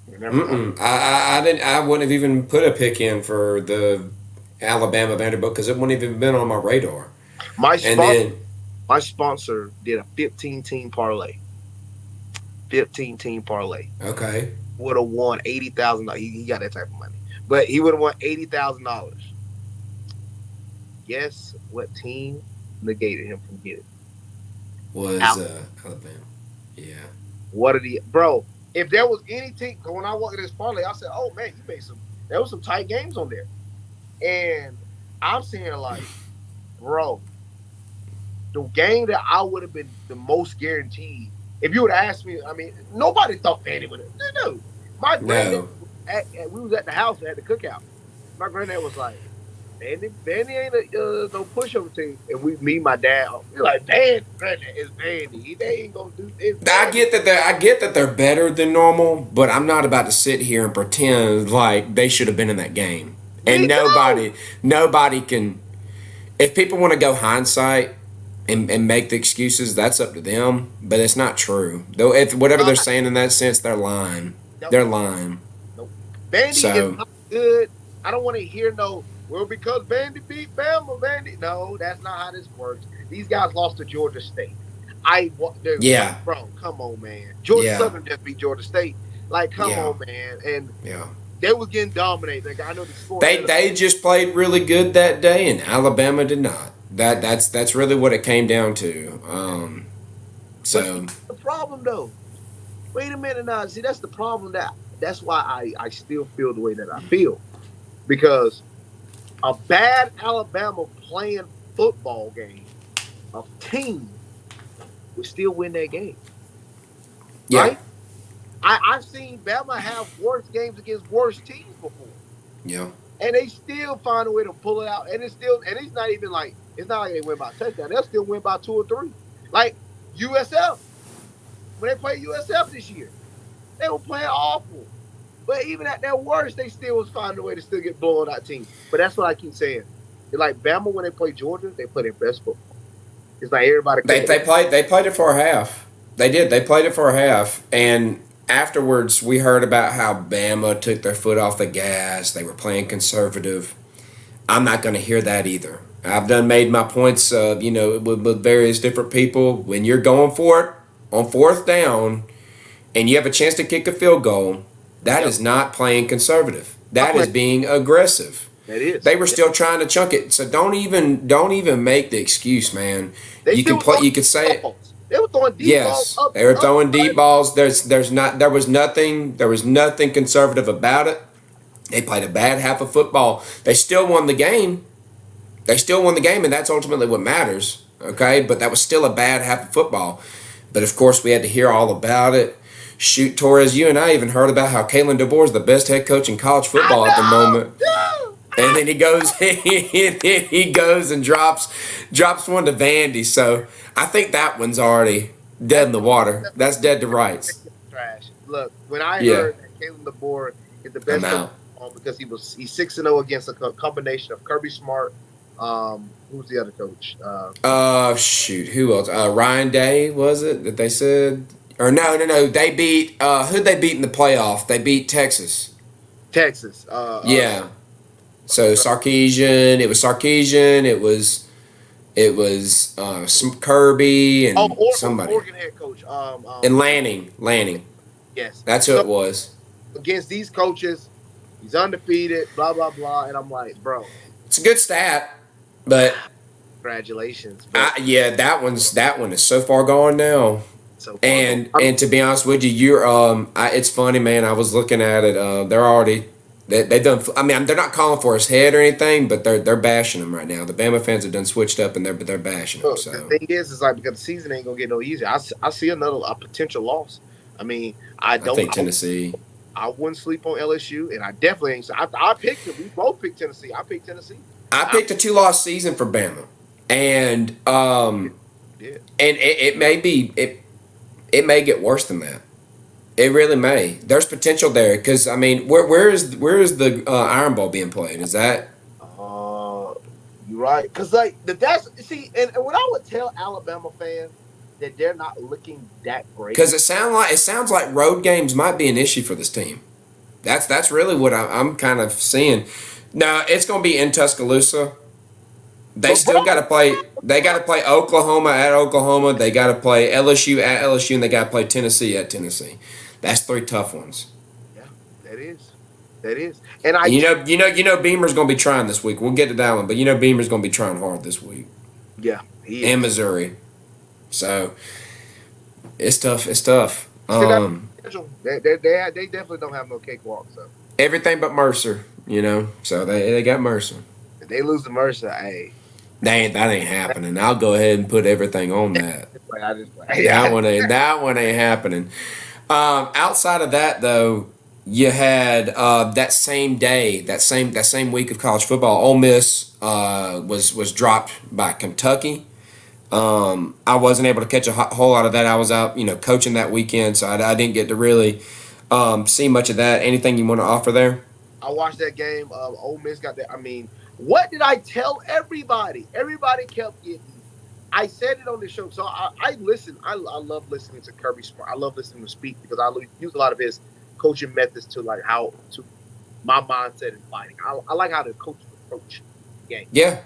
I didn't. I wouldn't have even put a pick in for the Alabama Vanderbilt because it wouldn't have even been on my radar. My sponsor did a 15-team parlay. 15-team parlay. Okay. Would have won $80,000. He got that type of money, but he would have won $80,000. Guess what team negated him from getting? Was Alabama. Yeah. What are bro? If there was any team, when I walked in this parlay, I said, "Oh man, there was some tight games on there," and I'm saying like, bro, the game that I would have been the most guaranteed. If you would have asked me, I mean, nobody thought Vandy would have. No, my granddad, we was at the house at the cookout. My granddad was like, Vandy ain't no pushover team. And me, my dad, we're like, Granddad, it's Vandy. They ain't gonna do this. I get that they're better than normal, but I'm not about to sit here and pretend like they should have been in that game. And nobody can. If people want to go hindsight and make the excuses, that's up to them. But it's not true. Though, if whatever they're saying in that sense, they're lying. They're lying. Nope. Vandy is not good. I don't want to hear no. Well, because Vandy beat Bama, No, that's not how this works. These guys lost to Georgia State. Bro, come on, man. Georgia Southern just beat Georgia State. Like, come on, man. And they were getting dominated. Like, I know the score. They just played really good that day, and Alabama did not. That's really what it came down to. So the problem, though. Wait a minute now. See, that's the problem. That's why I still feel the way that I feel, because a bad Alabama playing football game, a team would still win that game. Yeah. Right? I've seen Bama have worse games against worse teams before. Yeah. And they still find a way to pull it out. And it's not even like, it's not like they win by a touchdown. They'll still win by 2 or 3. Like USF. When they played USF this year, they were playing awful. But even at their worst, they still was finding a way to still get blown out teams. But that's what I keep saying. It's like Bama when they play Georgia, they play their best football. It's like everybody. They played it for a half. They did. They played it for a half, and afterwards we heard about how Bama took their foot off the gas. They were playing conservative. I'm not going to hear that either. I've made my points. With various different people. When you're going for it on 4th down, and you have a chance to kick a field goal. That is not playing conservative. That is being aggressive. That is. They were still trying to chunk it. So don't even make the excuse, man. You could say it. They were throwing deep balls. They were throwing deep balls. There was nothing conservative about it. They played a bad half of football. They still won the game. And that's ultimately what matters. Okay, but that was still a bad half of football. But of course, we had to hear all about it. Shoot, Torrez, you and I even heard about how Kalen DeBoer is the best head coach in college football at the moment. And then he goes and drops one to Vandy. So I think that one's already dead in the water. That's dead to rights. Trash. Look, when I heard that Kalen DeBoer is the best coach because he's 6-0 against a combination of Kirby Smart. Who's the other coach? Who else? Ryan Day, was it that they said? Or no. They beat who'd they beat in the playoff? They beat Texas. Texas. Yeah. So Sarkisian, it was Sarkisian, it was Kirby Oh, and somebody. Oregon head coach. And Lanning. Yes. That's who So it was. against these coaches, he's undefeated. Blah blah blah. And I'm like, bro, It's a good stat, but congratulations. But that one is so far gone now. so far, And to be honest with you, it's funny, man. I was looking at it. They're already they've done. I mean, they're not calling for his head or anything, but they're bashing him right now. The Bama fans have done switched up and they're bashing him. look, So the thing is like because the season ain't gonna get no easier. I see a potential loss. I mean, I think Tennessee. I wouldn't sleep on LSU, and I definitely ain't. I picked it. We both picked Tennessee. I picked Tennessee. I picked a 2-loss season for Bama, and Yeah. and it may be it may get worse than that. It really may. There's potential there because I mean, where is the Iron Bowl being played? Is that You're right. Because like that's see, and what I would tell Alabama fans that they're not looking that great. because it sounds like road games might be an issue for this team. That's really what I'm kind of seeing. Now it's going to be in Tuscaloosa. They still got to play. They got to play Oklahoma at Oklahoma. They got to play LSU at LSU, and they got to play Tennessee at Tennessee. That's 3 tough ones. Yeah, that is. And I You know, Beamer's going to be trying this week. We'll get to that one, but you know, Beamer's going to be trying hard this week. yeah, he And is. Missouri. So it's tough. It's tough. They definitely don't have no cakewalk. So Everything but Mercer. You know, so they got Mercer. if they lose to Mercer, hey, That ain't happening. I'll go ahead and put everything on that. I just That one ain't happening. Outside of that, though, you had that same day, that same week of college football, Ole Miss was dropped by Kentucky. I wasn't able to catch a whole lot of that. I was out, coaching that weekend, so I didn't get to really see much of that. Anything you want to offer there? I watched that game. Ole Miss got that. I mean, what did I tell everybody? Everybody kept getting. I said it on the show, so I listen. I love listening to Kirby Smart. I love listening to speak because I use a lot of his coaching methods to like how to my mindset in fighting. I like how the coaches approach the game. Yeah.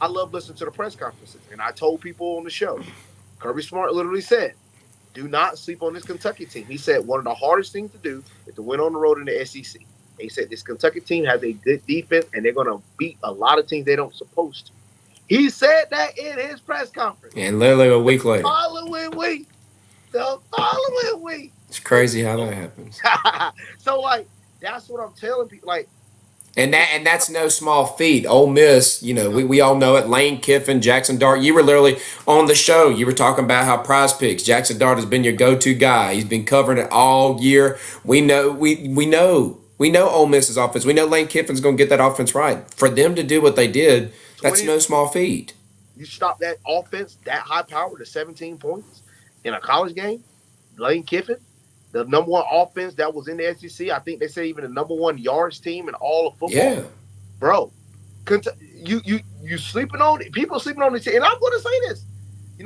I love listening to the press conferences, and I told people on the show. Kirby Smart literally said, "Do not sleep on this Kentucky team." He said one of the hardest things to do is to win on the road in the SEC. He said this Kentucky team has a good defense, and they're going to beat a lot of teams they don't supposed to. He said that in his press conference. And literally a week later. The following week. It's crazy how that happens. So, like, that's what I'm telling people. Like, And that's no small feat. Ole Miss, we all know it. Lane Kiffin, Jackson Dart. You were literally on the show. You were talking about how Prize Picks, Jackson Dart has been your go-to guy. He's been covering it all year. We know Ole Miss's offense. We know Lane Kiffin's going to get that offense right. For them to do what they did, that's no small feat. You stop that offense that high power to 17 points in a college game. Lane Kiffin, the number one offense that was in the SEC. I think they say even the number one yards team in all of football. Yeah, bro. You sleeping on it. People sleeping on the team. And I'm going to say this.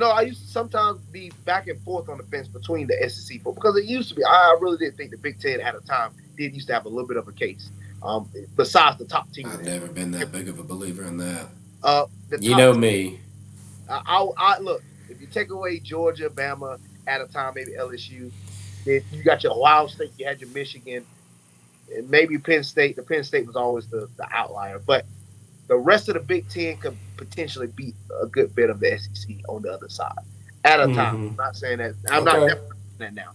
I used to sometimes be back and forth on the fence between the SEC football because it used to be. I really did think the Big Ten at a time used to have a little bit of a case. Besides the top team. I've never been that big of a believer in that. You know me. I look. If you take away Georgia, Bama at a time, maybe LSU, then you got your Ohio State, you had your Michigan, and maybe Penn State. The Penn State was always the outlier, but the rest of the Big Ten could potentially beat a good bit of the SEC on the other side at a time. I'm not saying that. I'm not saying that now.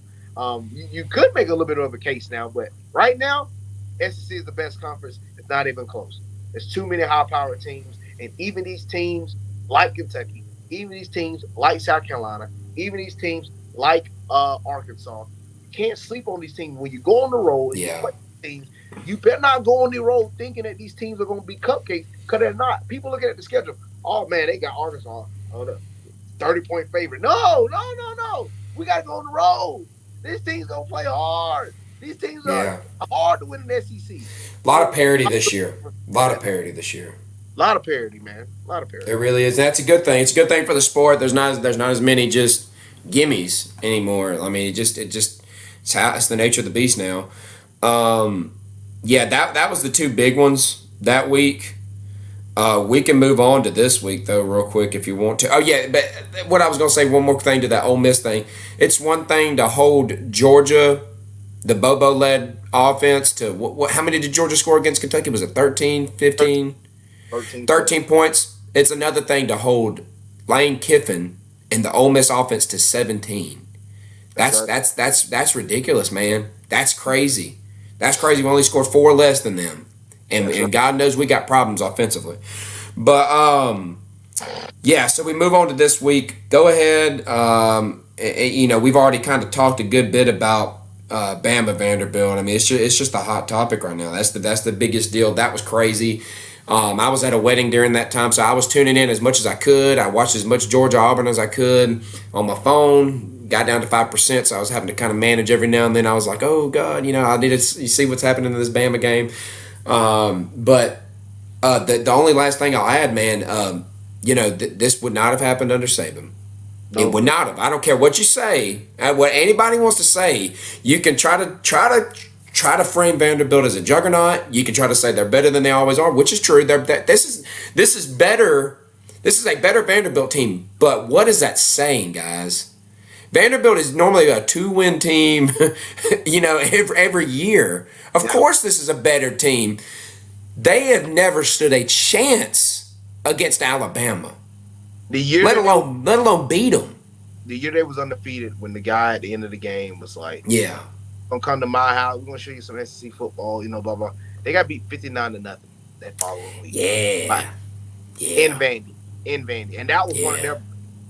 You could make a little bit of a case now, but right now, SEC is the best conference. It's not even close. There's too many high-powered teams, and even these teams like Kentucky, even these teams like South Carolina, even these teams like Arkansas, you can't sleep on these teams. When you go on the road and you play teams, you better not go on the road thinking that these teams are going to be cupcakes because they're not. People looking at the schedule, oh, man, they got Arkansas on a 30-point favorite. No. We got to go on the road. These teams going to play hard. These teams are hard to win in the SEC. A lot of parity this year. A lot of parity, man. A lot of parity. It really is. That's a good thing. It's a good thing for the sport. There's not as many just gimmies anymore. I mean, it's the nature of the beast now. That was the two big ones. that week. We can move on to this week though, real quick, if you want to. Oh yeah, but what I was gonna say, one more thing to that Ole Miss thing. It's one thing to hold Georgia, the Bobo led offense, to what? How many did Georgia score against Kentucky? Was it 13, 15? 13 points. It's another thing to hold Lane Kiffin and the Ole Miss offense to 17. That's ridiculous, man. That's crazy. That's crazy. We only scored 4 less than them. And God knows we got problems offensively. But yeah, so we move on to this week. Go ahead. We've already kind of talked a good bit about Bama Vanderbilt. I mean, it's just a hot topic right now. That's the biggest deal. That was crazy. I was at a wedding during that time, so I was tuning in as much as I could. I watched as much Georgia Auburn as I could on my phone. Got down to 5%, so I was having to kind of manage every now and then. I was like, oh God, I need to see what's happening in this Bama game. But the only last thing I'll add, man, this would not have happened under Saban. It would not have. I don't care what you say, what anybody wants to say. You can try to frame Vanderbilt as a juggernaut. You can try to say they're better than they always are, which is true. This is better. This is a better Vanderbilt team. But what is that saying, guys? Vanderbilt is normally a 2-win team, every year. Of course, this is a better team. They have never stood a chance against Alabama. Let alone beat them. The year they was undefeated, when the guy at the end of the game was like, "Yeah, gonna come to my house. We're gonna show you some SEC football." Blah blah. They got beat 59-0 that following week. Yeah. In Vandy, and that was one of their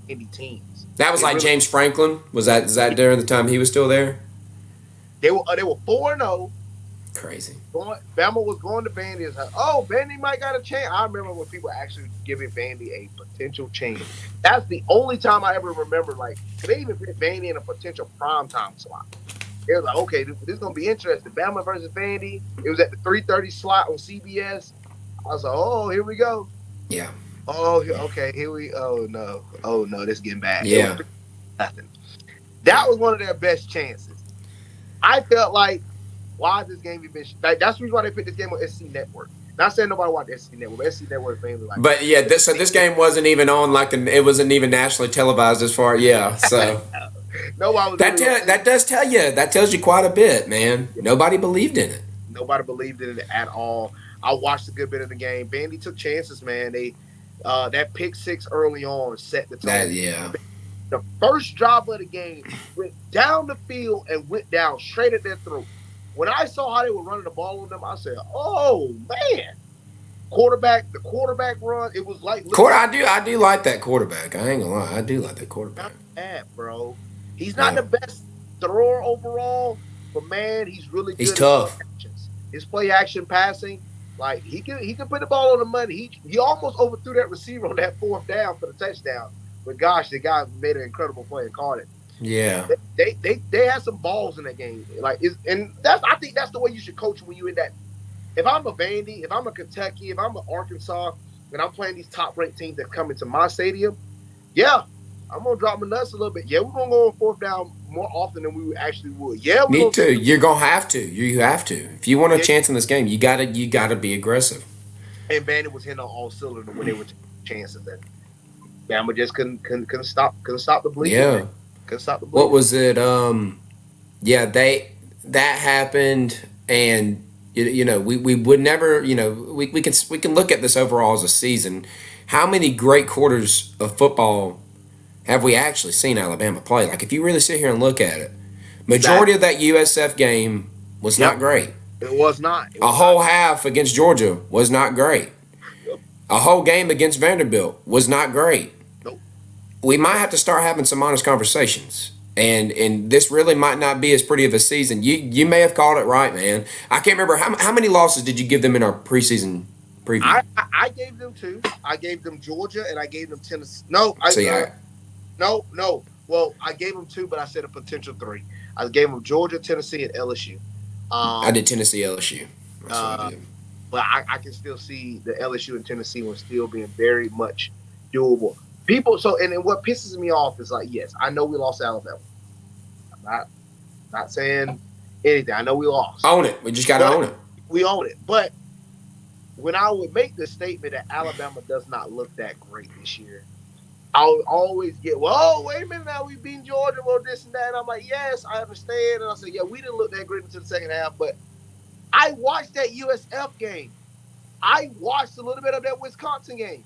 Vandy teams. That was like James Franklin. Was that during the time he was still there? They were 4-0. Crazy. Bama was going to Vandy and said, "Oh, Vandy might got a chance." I remember when people actually giving Vandy a potential chance. That's the only time I ever remember. Like, they even put Vandy in a potential primetime slot. It was like, okay, this is gonna be interesting. Bama versus Vandy. It was at the 3:30 slot on CBS. I was like, "Oh, here we go." Yeah. Oh, okay. Here we. Oh no, this is getting bad. Yeah. Nothing. That was one of their best chances. I felt like, why is this game even? Like, that's the reason why they put this game on SC Network. Not saying nobody watched SC Network, but SC Network family like. But yeah, this game wasn't even on it wasn't even nationally televised as far. Yeah, so. That tells you quite a bit, man. Nobody believed in it. Nobody believed in it at all. I watched a good bit of the game. Vandy took chances, man. They that pick 6 early on set the tone. The first drive of the game went down the field and went down straight at their throat. When I saw how they were running the ball on them, I said, "Oh man!" The quarterback run. It was like I do like that quarterback. I ain't gonna lie, I do like that quarterback. Not bad, bro. He's not the best thrower overall, but man, he's really good. He's tough. His play action passing, like he can put the ball on the money. He almost overthrew that receiver on that 4th down for the touchdown. But gosh, the guy made an incredible play and caught it. Yeah. They had some balls in that game. I think that's the way you should coach when you in that. If I'm a Vandy, if I'm a Kentucky, if I'm an Arkansas, and I'm playing these top ranked teams that come into my stadium, yeah, I'm gonna drop my nuts a little bit. Yeah, we're gonna go on 4th down more often than we actually would. Yeah, me too. You're gonna have to. You have to. If you want a chance in this game, you gotta be aggressive. And Vandy was hitting on all cylinders when they were chances that Bama just couldn't stop the bleeding. Yeah. Couldn't stop the bleeding. What was it? That happened, and we would never. We can look at this overall as a season. How many great quarters of football have we actually seen Alabama play? Like, if you really sit here and look at it, majority of that USF game was not great. It was not. A whole half against Georgia was not great. Yep. A whole game against Vanderbilt was not great. Nope. We might have to start having some honest conversations. And this really might not be as pretty of a season. You may have called it right, man. I can't remember. How many losses did you give them in our preseason preview? I gave them 2. I gave them Georgia, and I gave them Tennessee. No. Well, I gave them 2, but I said a potential 3. I gave them Georgia, Tennessee, and LSU. I did Tennessee, LSU. That's what I did. But I can still see the LSU and Tennessee one still being very much doable. People, and what pisses me off is, like, yes, I know we lost Alabama. I'm not saying anything. I know we lost. Own it. We just got to own it. We own it. But when I would make the statement that Alabama does not look that great this year, I would always get, well, oh, wait a minute now, we beat Georgia, well, this and that. And I'm like, yes, I understand. And I said, yeah, we didn't look that great until the second half, but I watched that USF game. I watched a little bit of that Wisconsin game.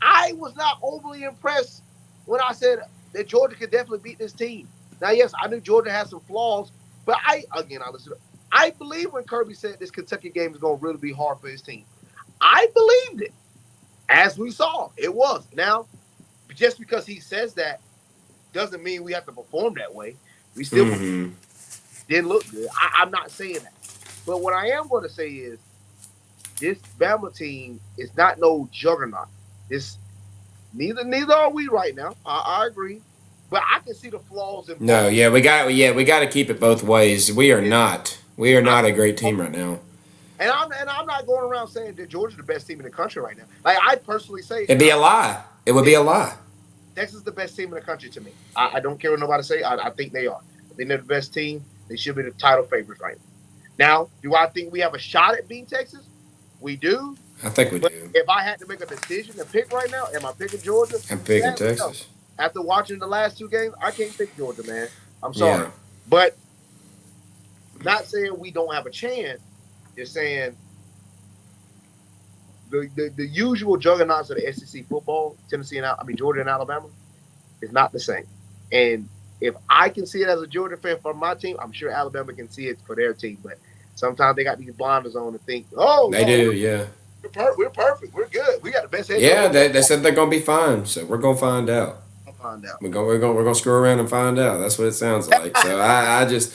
I was not overly impressed when I said that Georgia could definitely beat this team. Now, yes, I knew Georgia had some flaws, but I believe when Kirby said this Kentucky game is going to really be hard for his team. I believed it. As we saw, it was. Now, just because he says that doesn't mean we have to perform that way. We still didn't look good. I'm not saying that. But what I am going to say is this Bama team is not no juggernaut. This neither are we right now. I agree. But I can see the flaws in No, we got to keep it both ways. We are not a great team right now. And I'm not going around saying that Georgia's the best team in the country right now. Like I personally say, It'd be a lie. It would be a lie. Texas is the best team in the country to me. I don't care what nobody say. I think they are. I think they're the best team. They should be the title favorites right now. Do I think we have a shot at beating Texas? We do. I think we do. If I had to make a decision to pick right now, am I picking Georgia? I'm picking Texas. After watching the last two games, I can't pick Georgia, man. I'm sorry. Yeah. But not saying we don't have a chance. Just saying the usual juggernauts of the SEC football, Georgia and Alabama, is not the same. And if I can see it as a Georgia fan for my team, I'm sure Alabama can see it for their team. But sometimes they got these blinders on and think, they do, yeah. We're perfect. We're good. We got the best head. Yeah, they said they're gonna be fine, so we're gonna find out. We're gonna screw around and find out. That's what it sounds like. So I just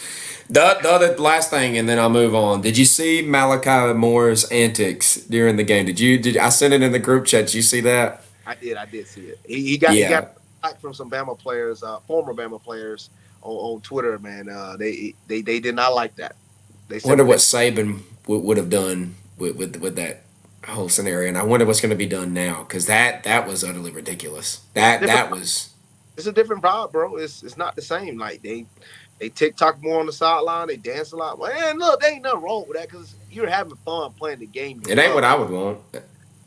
the other last thing, and then I'll move on. Did you see Malachi Moore's antics during the game? Did I sent it in the group chat? Did you see that? I did see it. He got back from some Bama players, former Bama players on Twitter. Man, they did not like that. They wonder what Saban would have done with that whole scenario, and I wonder what's going to be done now, because that was utterly ridiculous. That was. It's a different vibe, bro. It's not the same. Like they TikTok more on the sideline. They dance a lot. Man, look, there ain't nothing wrong with that because you're having fun playing the game. It ain't what I would want.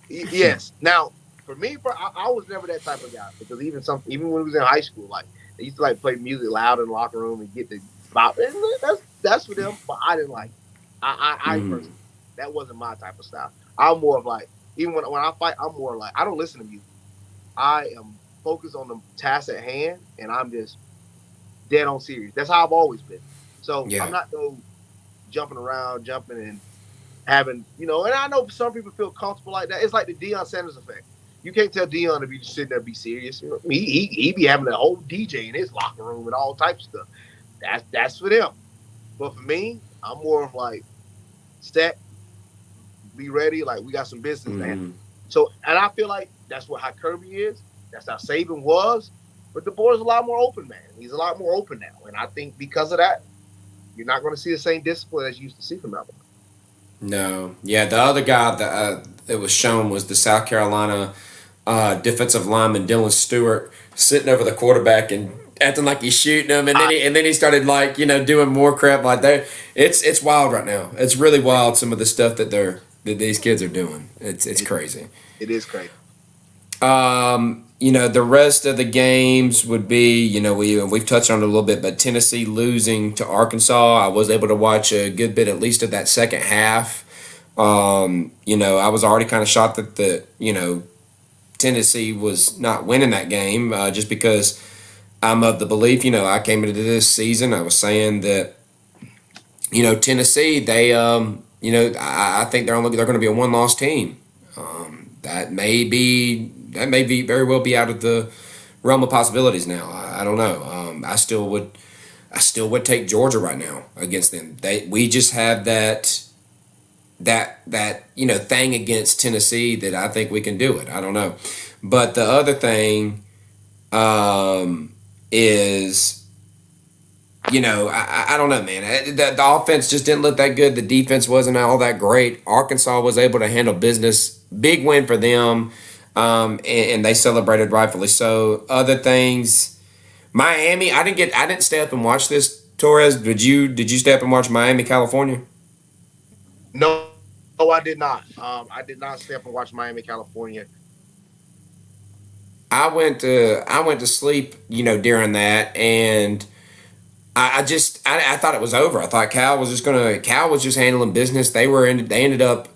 Yes. Now, for me, I was never that type of guy because even when we was in high school, like they used to like play music loud in the locker room and get the bop. And that's for them, but I didn't like. I personally, that wasn't my type of style. I'm more of like, even when I fight, I'm more like I don't listen to music. I am focused on the task at hand, and I'm just dead on serious. That's how I've always been. So I'm not jumping and having, and I know some people feel comfortable like that. It's like the Deion Sanders effect. You can't tell Deion if you just sit there and be serious. He be having a whole DJ in his locker room and all types of stuff. That's for them. But for me, I'm more of like, set, be ready. Like we got some business, man. So, and I feel like that's how Kirby is. That's how Saban was. But the boy's a lot more open, man. He's a lot more open now. And I think because of that, you're not going to see the same discipline as you used to see from Alabama. No. Yeah, the other guy that was shown was the South Carolina defensive lineman, Dylan Stewart, sitting over the quarterback and acting like he's shooting him. And then he started like, doing more crap like that. It's wild right now. It's really wild, some of the stuff that these kids are doing. It's crazy. It is crazy. The rest of the games would be, we've touched on it a little bit, but Tennessee losing to Arkansas. I was able to watch a good bit, at least of that second half. I was already kind of shocked that Tennessee was not winning that game, just because I'm of the belief, I came into this season, I was saying that, Tennessee, they, I think they're going to be a one-loss team. That may very well be out of the realm of possibilities now. I don't know. I still would take Georgia right now against them. We just have that thing against Tennessee that I think we can do it. I don't know. But the other thing is, I don't know, man. The offense just didn't look that good. The defense wasn't all that great. Arkansas was able to handle business. Big win for them, and they celebrated rightfully so. Other things, Miami. I didn't stay up and watch this. Torrez, did you stay up and watch Miami, California? No, Oh, I did not. I did not stay up and watch Miami, California. I went to sleep, during that, and I thought it was over. I thought Cal was just handling business. They ended up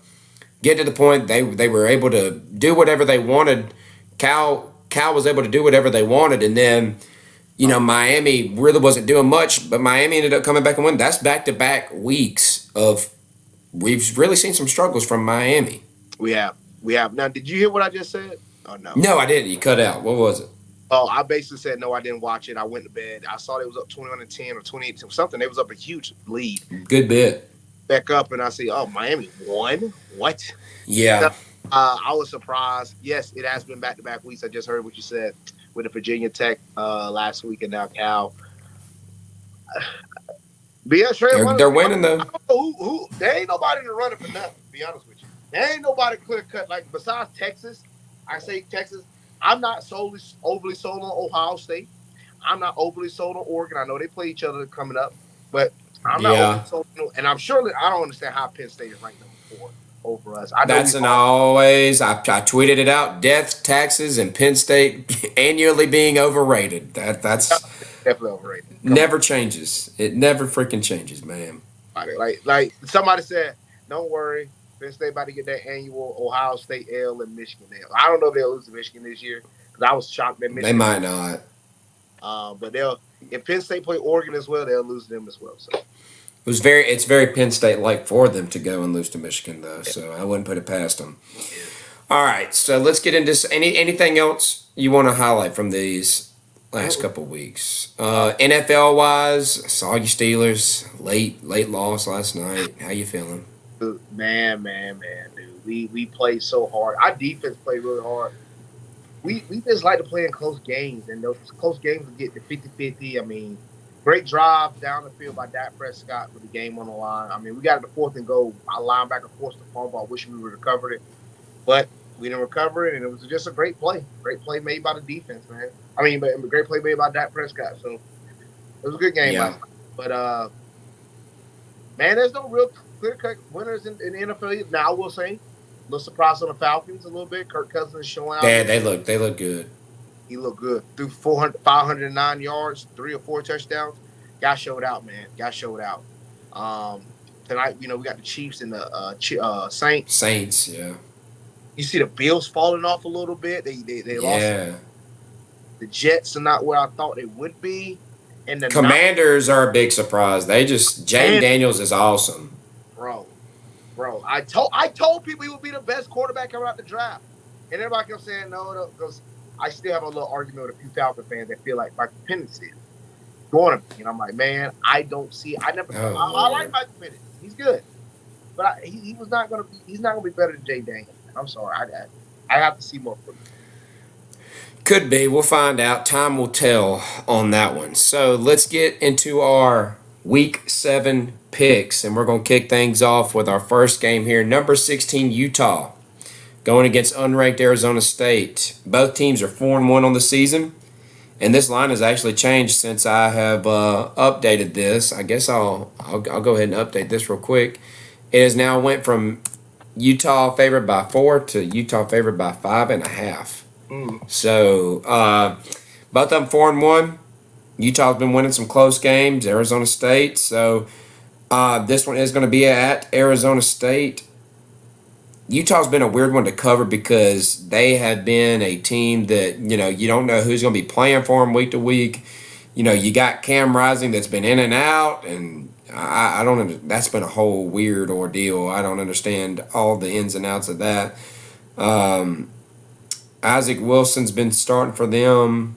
getting to the point they were able to do whatever they wanted. Cal was able to do whatever they wanted, and then Miami really wasn't doing much, but Miami ended up coming back and winning. That's back to back weeks of we've really seen some struggles from Miami. We have. We have. Now, did you hear what I just said? Oh, no. No, I didn't. You cut out. What was it? Oh, I basically said, no, I didn't watch it. I went to bed. I saw they was up 21-10 or 28 something. They was up a huge lead. Good bit. Back up, and I see, oh, Miami won? What? Yeah. I was surprised. Yes, it has been back-to-back weeks. I just heard what you said with the Virginia Tech last week and now Cal. They're winning though. There ain't nobody in the running for nothing, to be honest with you. There ain't nobody clear cut. Like, besides Texas, I say Texas. I'm not overly sold on Ohio State. I'm not overly sold on Oregon. I know they play each other coming up, but I'm not overly sold on, and I'm surely I don't understand how Penn State is ranked number 4 over us. I know That's an always. I tweeted it out. Death, taxes, and Penn State annually being overrated. That's definitely overrated. Never changes. It never freaking changes, man. Like somebody said, don't worry. Penn State about to get that annual Ohio State L and Michigan L. I don't know if they'll lose to Michigan this year because I was shocked that Michigan. They might not. But if Penn State play Oregon as well, they'll lose them as well. So it's very Penn State like for them to go and lose to Michigan though. So I wouldn't put it past them. Yeah. All right, so let's get into anything else you want to highlight from these last couple weeks. NFL wise, saw you Steelers late loss last night. How you feeling? Man, dude. We played so hard. Our defense played really hard. We just like to play in close games, and those close games will get to 50-50. I mean, great drive down the field by Dak Prescott with the game on the line. I mean, we got it to 4th and goal. Our linebacker forced the fumble. I wish we would have recovered it, but we didn't recover it, and it was just a great play. Great play made by the defense, man. I mean, but a great play made by Dak Prescott. So it was a good game last night. But man, there's no real clear-cut winners in the NFL. Now, I will say, a little surprise on the Falcons a little bit. Kirk Cousins is showing out. Yeah, they look good. He looked good. Threw 509 yards, 3 or 4 touchdowns. Guy showed out, man. Guy showed out. Tonight, we got the Chiefs and the Saints. Saints, yeah. You see the Bills falling off a little bit. They lost. Yeah. The Jets are not where I thought they would be. And the Commanders are a big surprise. James Daniels is awesome. Bro, I told people he would be the best quarterback coming out the draft, and everybody kept saying no because I still have a little argument with a few Falcon fans that feel like Michael Penix is going to be, and I'm like, man, I don't see. I like Michael Penix. He's good, but he's not going to be better than Jay Daniels. I'm sorry, I have to see more from him. Could be. We'll find out. Time will tell on that one. So let's get into our Week 7 picks, and we're going to kick things off with our first game here. Number 16, Utah, going against unranked Arizona State. Both teams are 4-1 on the season, and this line has actually changed since I have updated this. I guess I'll go ahead and update this real quick. It has now went from Utah favored by 4 to Utah favored by 5.5. So both of them 4-1. Utah's been winning some close games. Arizona State. So this one is going to be at Arizona State. Utah's been a weird one to cover because they have been a team that you don't know who's going to be playing for them week to week. You got Cam Rising that's been in and out, and I don't. That's been a whole weird ordeal. I don't understand all the ins and outs of that. Isaac Wilson's been starting for them.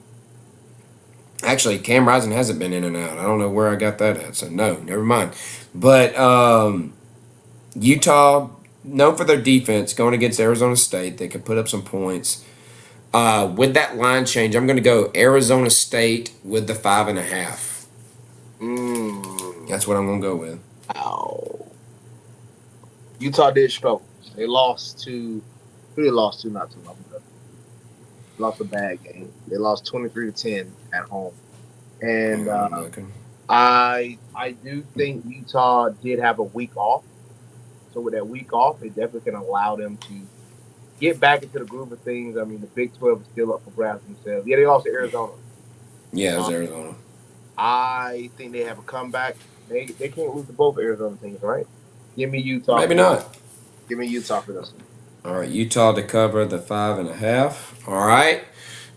Actually, Cam Rising hasn't been in and out. I don't know where I got that at, so no, never mind. But Utah, known for their defense, going against Arizona State, they can put up some points. With that line change, I'm going to go Arizona State with the 5.5. That's what I'm going to go with. Wow. Utah did struggle. They lost to who they lost to not too long ago. Lost a bad game. They lost 23-10 at home. And I do think Utah did have a week off. So with that week off, it definitely can allow them to get back into the groove of things. I mean, the Big 12 is still up for grabs themselves. Yeah, they lost to Arizona. Yeah, it was Um, Arizona. I think they have a comeback. They can't lose to both Arizona teams, right? Give me Utah Maybe for this. not. Give me Utah for this one. All right, Utah to cover the 5.5. All right.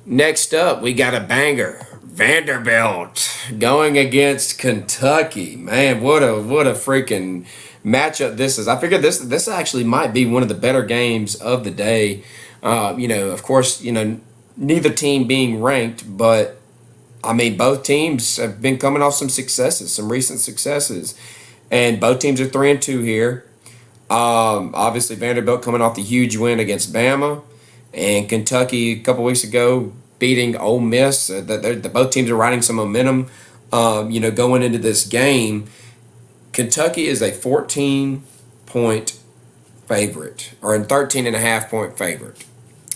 Next up, we got a banger. Vanderbilt going against Kentucky. Man, what a freaking matchup this is. I figured this actually might be one of the better games of the day. Of course, neither team being ranked, but I mean, both teams have been coming off some successes, some recent successes, and both teams are 3-2 here. Obviously, Vanderbilt coming off the huge win against Bama, and Kentucky a couple weeks ago beating Ole Miss. Both teams are riding some momentum. Going into this game, Kentucky is a 14-point favorite, or a 13.5-point favorite,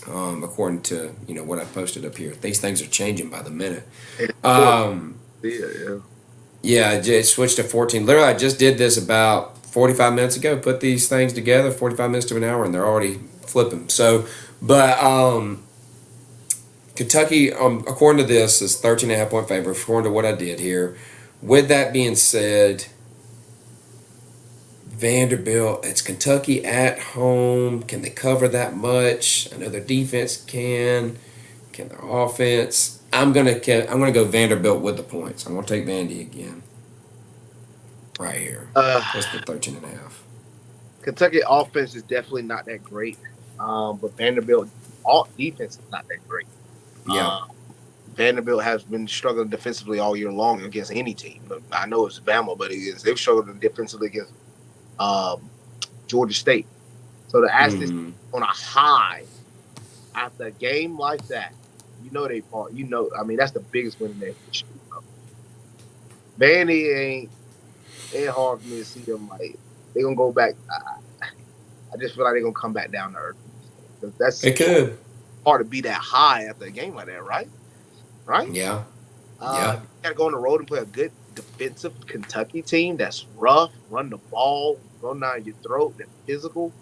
according to what I posted up here. These things are changing by the minute. And Um, yeah. yeah, I just switched to 14. Literally, I just did this about 45 minutes ago. Put these things together, 45 minutes to an hour, and they're already flipping. So, but Kentucky, according to this, is 13.5-point favorite, according to what I did here. With that being said, Vanderbilt, it's Kentucky at home. Can they cover that much? I know their defense can. Can their offense? I'm gonna go Vanderbilt with the points. I'm gonna take Vandy again. Right here. Uh, Plus the 13.5. Kentucky offense is definitely not that great, but Vanderbilt all defense is not that great. Yeah. Vanderbilt has been struggling defensively all year long against any team. I know it's Bama, but they've struggled defensively against Georgia State. So to ask this on a high after a game like that, they fought. I mean, that's the biggest win in their history. Vandy ain't hard for me to see them like they're gonna go back. I just feel like they're gonna come back down to earth. That's It could. hard to be that high after a game like that, right? Right? Yeah. You gotta go on the road and play a good defensive Kentucky team that's rough, run the ball, run down your throat, that's physical.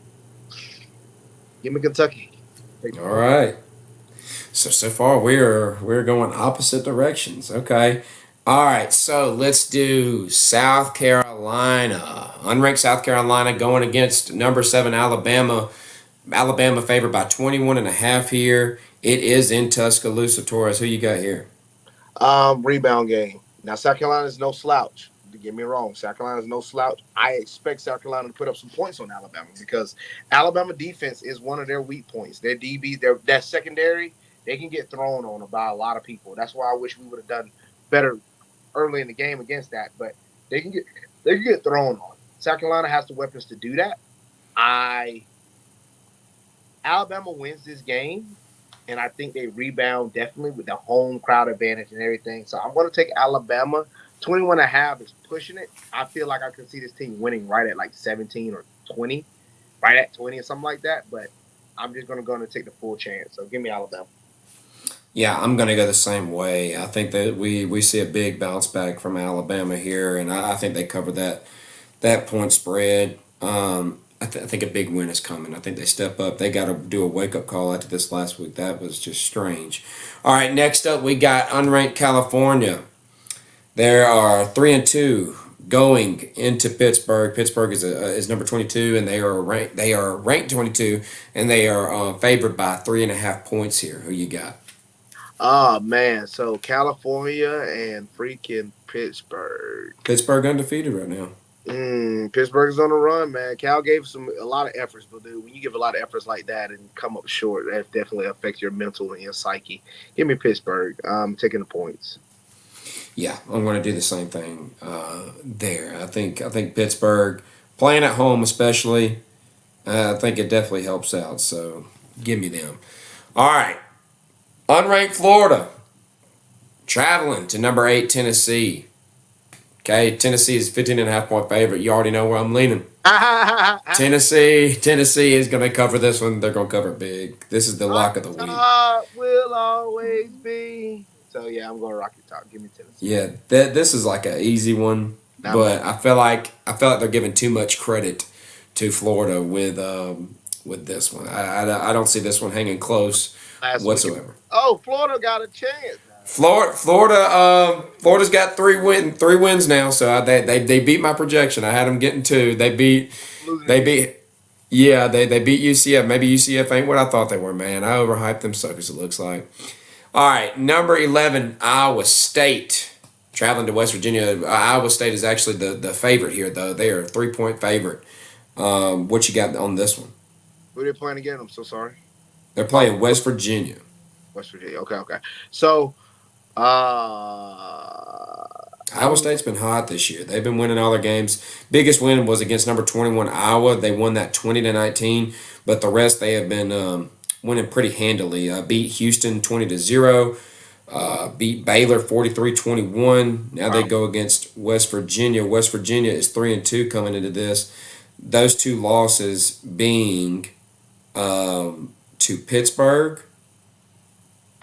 Give me Kentucky. All right. So far we're going opposite directions. Okay. All right. So let's do South Carolina. Unranked South Carolina going against number 7 Alabama. Alabama favored by 21.5 here. It is in Tuscaloosa. Torres, who you got here? Rebound game. Now, South Carolina is no slouch. Don't get me wrong. South Carolina is no slouch. I expect South Carolina to put up some points on Alabama because Alabama defense is one of their weak points. Their DBs, that secondary, they can get thrown on by a lot of people. That's why I wish we would have done better early in the game against that. But they can get thrown on. South Carolina has the weapons to do that. Alabama wins this game, and I think they rebound definitely with the home crowd advantage and everything. So I'm going to take Alabama. 21.5 is pushing it. I feel like I can see this team winning right at like 17 or 20, right at 20 or something like that. But I'm just going to take the full chance. So give me Alabama. Yeah, I'm going to go the same way. I think that we see a big bounce back from Alabama here, and I think they cover that point spread. I think a big win is coming. I think they step up. They got to do a wake-up call after this last week. That was just strange. All right, next up we got unranked California. There are 3-2 going into Pittsburgh. Pittsburgh is number 22, and they are ranked 22, and they are favored by 3.5 points here. Who you got? Oh, man. So California and freaking Pittsburgh. Pittsburgh undefeated right now. Pittsburgh's on the run, man. Cal gave a lot of efforts, but dude, when you give a lot of efforts like that and come up short, that definitely affects your mental and your psyche. Give me Pittsburgh. I'm taking the points. Yeah, I'm going to do the same thing there. I think Pittsburgh playing at home, especially, I think it definitely helps out. So give me them. All right, unranked Florida traveling to number 8 Tennessee. Okay, Tennessee is 15.5-point favorite. You already know where I'm leaning. Tennessee is going to cover this one. They're going to cover big. This is the lock of the week. Will always be. So yeah, I'm going to rock your top. Give me Tennessee. Yeah, this is like an easy one, but I feel like they're giving too much credit to Florida with this one. I don't see this one hanging close last week. whatsoever. Oh, Florida got a chance. Florida's got three wins now, so they beat my projection. I had them getting two. Losing to They UC. beat yeah they beat UCF. Maybe UCF ain't what I thought they were. Man, I overhyped them suckers. It looks like. All right, number 11, Iowa State, traveling to West Virginia. Iowa State is actually the favorite here, though. They are a 3-point favorite. What you got on this one? Who they playing again? I'm so sorry. They're Oh, playing West Virginia. West Virginia. Okay, okay. So, Iowa State's been hot this year. They've been winning all their games. Biggest win was against number 21 Iowa. They won that 20-19, but the rest they have been winning pretty handily. Beat Houston 20-0. Beat Baylor 43-21. Now they wow. go against West Virginia. West Virginia is 3-2 coming into this. Those two losses being to Pittsburgh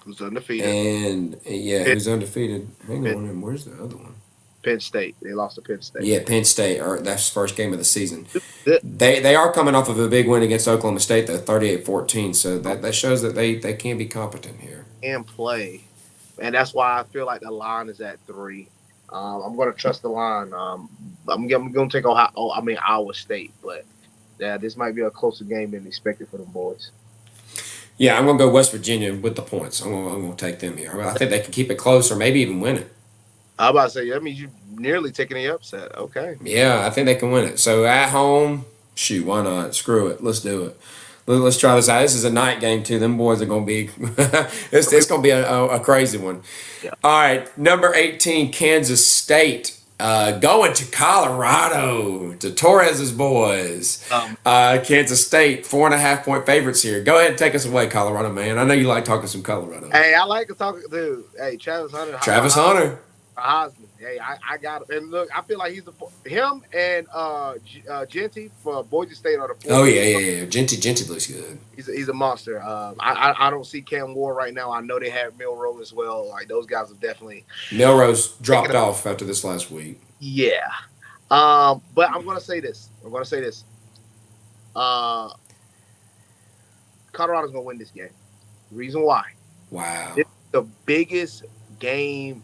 Who's undefeated? and yeah, Penn, who's undefeated. Hang Penn, on, and where's the other one? Penn State. They lost to Penn State. Yeah, Penn State. Or that's the first game of the season. Good. They are coming off of a big win against Oklahoma State, though, 38-14. So that shows that they can be competent here. And play. And that's why I feel like the line is at 3. I'm going to trust the line. I'm going to take Iowa State, but yeah, this might be a closer game than expected for the boys. Yeah, I'm gonna go West Virginia with the points. I'm gonna take them here. I think they can keep it close or maybe even win it. I'm about to say that means you nearly taking the upset. Okay. Yeah, I think they can win it. So at home, shoot, why not? Screw it, let's do it. Let's try this out. This is a night game too. Them boys are gonna be. It's gonna be a crazy one. Yeah. All right, number 18, Kansas State. Going to Colorado to Torrez's boys. Kansas State 4.5-point favorites here. Go ahead and take us away, Colorado man. I know you like talking some Colorado. Hey, I like to talk, dude. Hey, Travis Hunter. Travis Hunter. Heisman. Hey, I got him. And look, I feel like him and Genty for Boise State are the 4. Oh yeah. Genty looks good. He's a monster. I don't see Cam Ward right now. I know they have Milrow as well. Like those guys have definitely. Melrose dropped off after this last week. Yeah. But I'm gonna say this. Colorado's gonna win this game. Reason why? Wow. It's the biggest game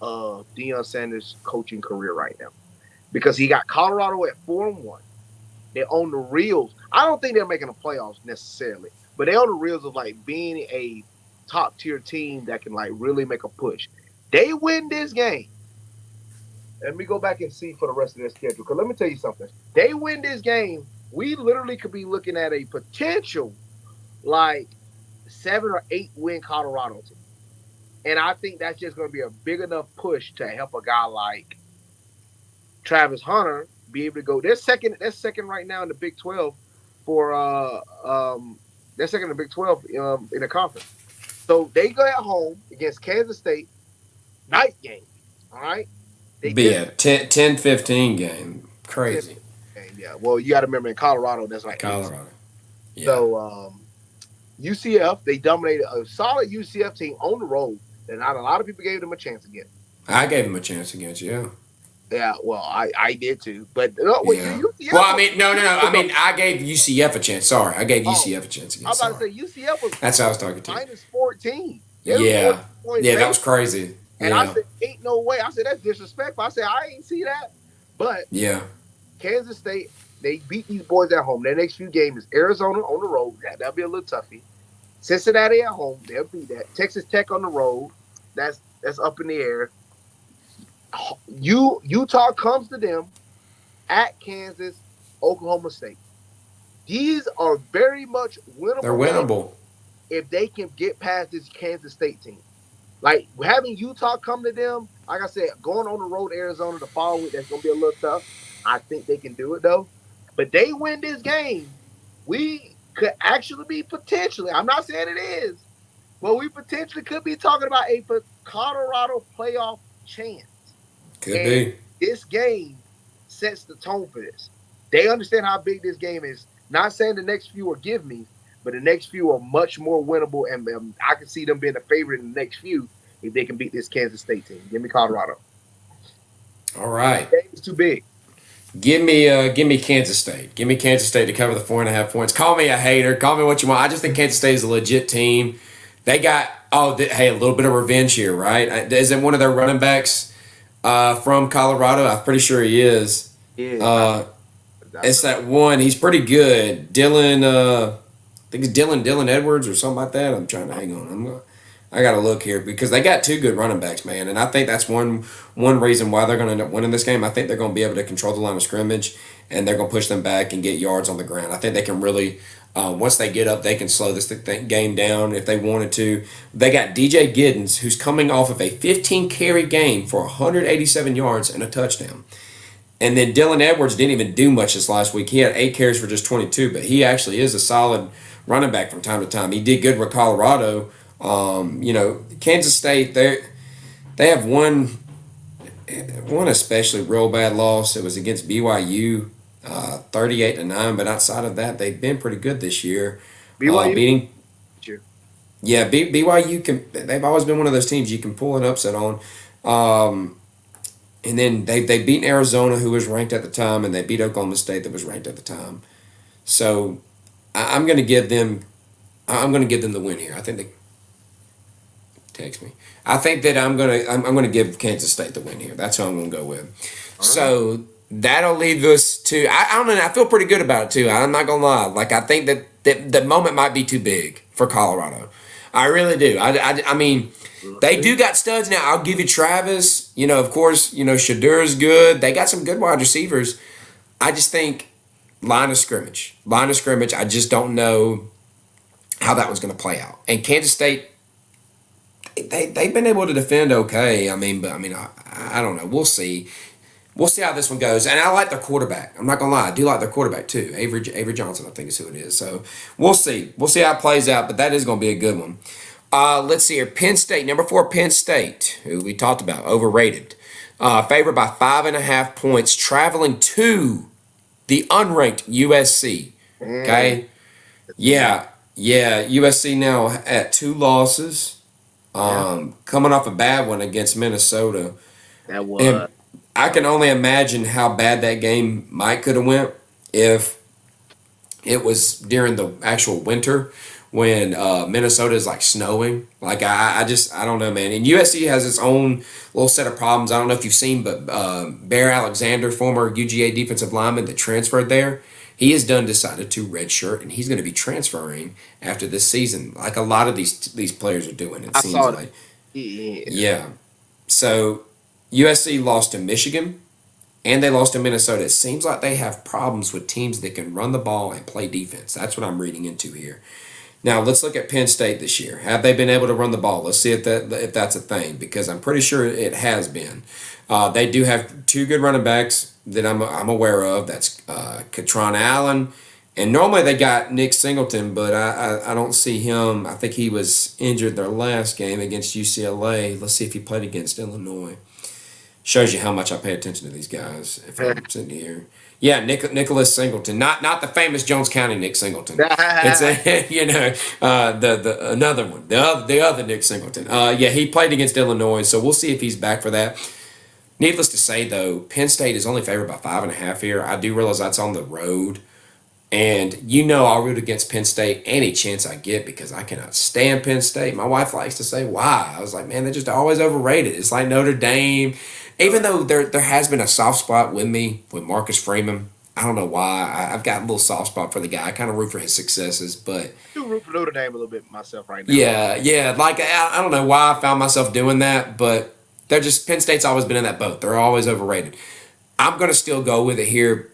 of Deion Sanders' coaching career right now. Because he got Colorado at 4-1. They own the reels. I don't think they're making the playoffs necessarily, but they own the reels of like being a top tier team that can like really make a push. They win this game. Let me go back and see for the rest of their schedule. Because let me tell you something. They win this game, we literally could be looking at a potential like 7 or 8 win Colorado team. And I think that's just going to be a big enough push to help a guy like Travis Hunter be able to go. They're second right now in the Big 12 for they're second in the Big 12 in the conference. So they go at home against Kansas State, night game. All right. Be a 10-15 game. Crazy. Yeah. Well, you got to remember in Colorado, that's like Colorado. Yeah. So UCF, they dominated a solid UCF team on the road. And not a lot of people gave them a chance again. I gave them a chance against you. Yeah, well, I did too. But yeah. Well, I mean, no. I mean, I gave UCF a chance. Sorry, I gave UCF a chance against. I was about to say UCF was. That's how I was talking to. Minus 14. Yeah, that was crazy. And I said, ain't no way. I said that's disrespectful. I said I ain't see that. But yeah, Kansas State, they beat these boys at home. Their next few games is Arizona on the road. That'll be a little toughie. Cincinnati at home, they'll beat that. Texas Tech on the road, that's up in the air. Utah comes to them at Kansas, Oklahoma State. These are very much winnable. They're winnable if they can get past this Kansas State team. Like having Utah come to them, like I said, going on the road to Arizona the following week, that's going to be a little tough. I think they can do it though. But they win this game, we could actually be potentially, I'm not saying it is, but we potentially could be talking about a Colorado playoff chance. Could be. This game sets the tone for this. They understand how big this game is. Not saying the next few are give me, but the next few are much more winnable, and I can see them being a favorite in the next few if they can beat this Kansas State team. Give me Colorado. All right. The game is too big. Give me Kansas State. Give me Kansas State to cover the 4.5 points. Call me a hater. Call me what you want. I just think Kansas State is a legit team. They got hey, a little bit of revenge here, right? Isn't one of their running backs from Colorado? I'm pretty sure he is. Yeah, Uh, that's it's that one. He's pretty good. Dylan. I think it's Dylan Edwards or something like that. I'm trying to hang on. I got to look here because they got two good running backs, man, and I think that's one reason why they're going to end up winning this game. I think they're going to be able to control the line of scrimmage, and they're going to push them back and get yards on the ground. I think they can really, once they get up, they can slow this game down if they wanted to. They got DJ Giddens, who's coming off of a 15 carry game for 187 yards and a touchdown. And then Dylan Edwards didn't even do much this last week. He had 8 carries for just 22, but he actually is a solid running back from time to time. He did good with Colorado. Kansas State, they have one especially real bad loss. It was against BYU, 38-9. But outside of that, they've been pretty good this year. BYU. Beating, yeah, BYU can. They've always been one of those teams you can pull an upset on. And then they beat Arizona, who was ranked at the time, and they beat Oklahoma State, that was ranked at the time. So I'm going to give them. I'm going to give them the win here. I think they text me. I think that I'm gonna give Kansas State the win here. That's who I'm going to go with. So that'll leave us to. I don't know. I feel pretty good about it too. I'm not going to lie. Like I think that the moment might be too big for Colorado. I really do. I mean. They do got studs now. I'll give you Travis. Of course, Shadur is good. They got some good wide receivers. I just think line of scrimmage. I just don't know how that one's going to play out. And Kansas State, they've been able to defend okay. I don't know. We'll see. We'll see how this one goes. And I like their quarterback. I'm not going to lie. I do like their quarterback too. Avery Johnson, I think is who it is. So we'll see. We'll see how it plays out. But that is going to be a good one. Let's see here. Penn State, number 4, Penn State, who we talked about, overrated. Favored by 5.5 points, traveling to the unranked USC. Okay? Yeah. USC now at 2 losses. Coming off a bad one against Minnesota. That was. And I can only imagine how bad that game might could have went if it was during the actual winter. When Minnesota is like snowing. Like I don't know, man. And USC has its own little set of problems. I don't know if you've seen, but Bear Alexander, former UGA defensive lineman that transferred there, he has decided to redshirt, and he's going to be transferring after this season, like a lot of these players are doing. It seems like. Yeah. So USC lost to Michigan, and they lost to Minnesota. It seems like they have problems with teams that can run the ball and play defense. That's what I'm reading into here. Now, let's look at Penn State this year. Have they been able to run the ball? Let's see if that's a thing, because I'm pretty sure it has been. They do have 2 good running backs that I'm aware of. That's Katron Allen, and normally they got Nick Singleton, but I don't see him. I think he was injured their last game against UCLA. Let's see if he played against Illinois. Shows you how much I pay attention to these guys if I'm sitting here. Yeah, Nicholas Singleton, not the famous Jones County Nick Singleton. It's the another one, the other Nick Singleton. He played against Illinois, so we'll see if he's back for that. Needless to say, though, Penn State is only favored by 5.5 here. I do realize that's on the road, and I'll root against Penn State any chance I get because I cannot stand Penn State. My wife likes to say why. I was like, man, they're just always overrated. It's like Notre Dame. Even though there has been a soft spot with me with Marcus Freeman, I don't know why. I've got a little soft spot for the guy. I kind of root for his successes, but I do root for Notre Dame a little bit myself right now. Yeah. Like I don't know why I found myself doing that, but Penn State's always been in that boat. They're always overrated. I'm gonna still go with it here.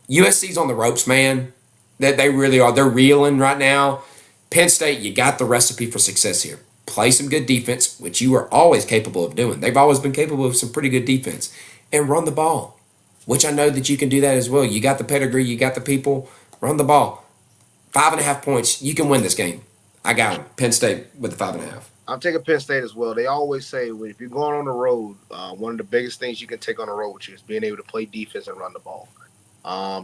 USC's on the ropes, man. They really are. They're reeling right now. Penn State, you got the recipe for success here. Play some good defense, which you are always capable of doing. They've always been capable of some pretty good defense. And run the ball, which I know that you can do that as well. You got the pedigree. You got the people. Run the ball. 5.5 points. You can win this game. I got them. Penn State with the 5.5. I'm taking Penn State as well. They always say if you're going on the road, one of the biggest things you can take on the road with you is being able to play defense and run the ball.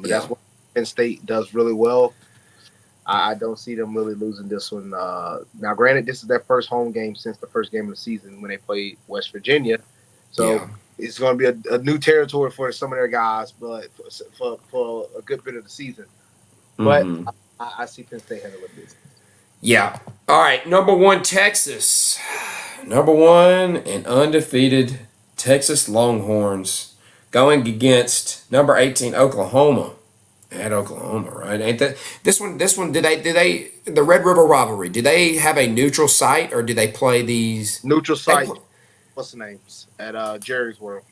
That's what Penn State does really well. I don't see them really losing this one. Now, granted, this is their first home game since the first game of the season when they played West Virginia. So it's going to be a new territory for some of their guys, but for a good bit of the season. But Mm-hmm. I see Penn State handling business. Yeah. All right. Number 1, Texas. Number 1 and undefeated Texas Longhorns going against number 18 Oklahoma. At Oklahoma, right? Ain't that this one? This one, did they the Red River rivalry? Do they have a neutral site or do they play these? Neutral site. What's the names at Jerry's World?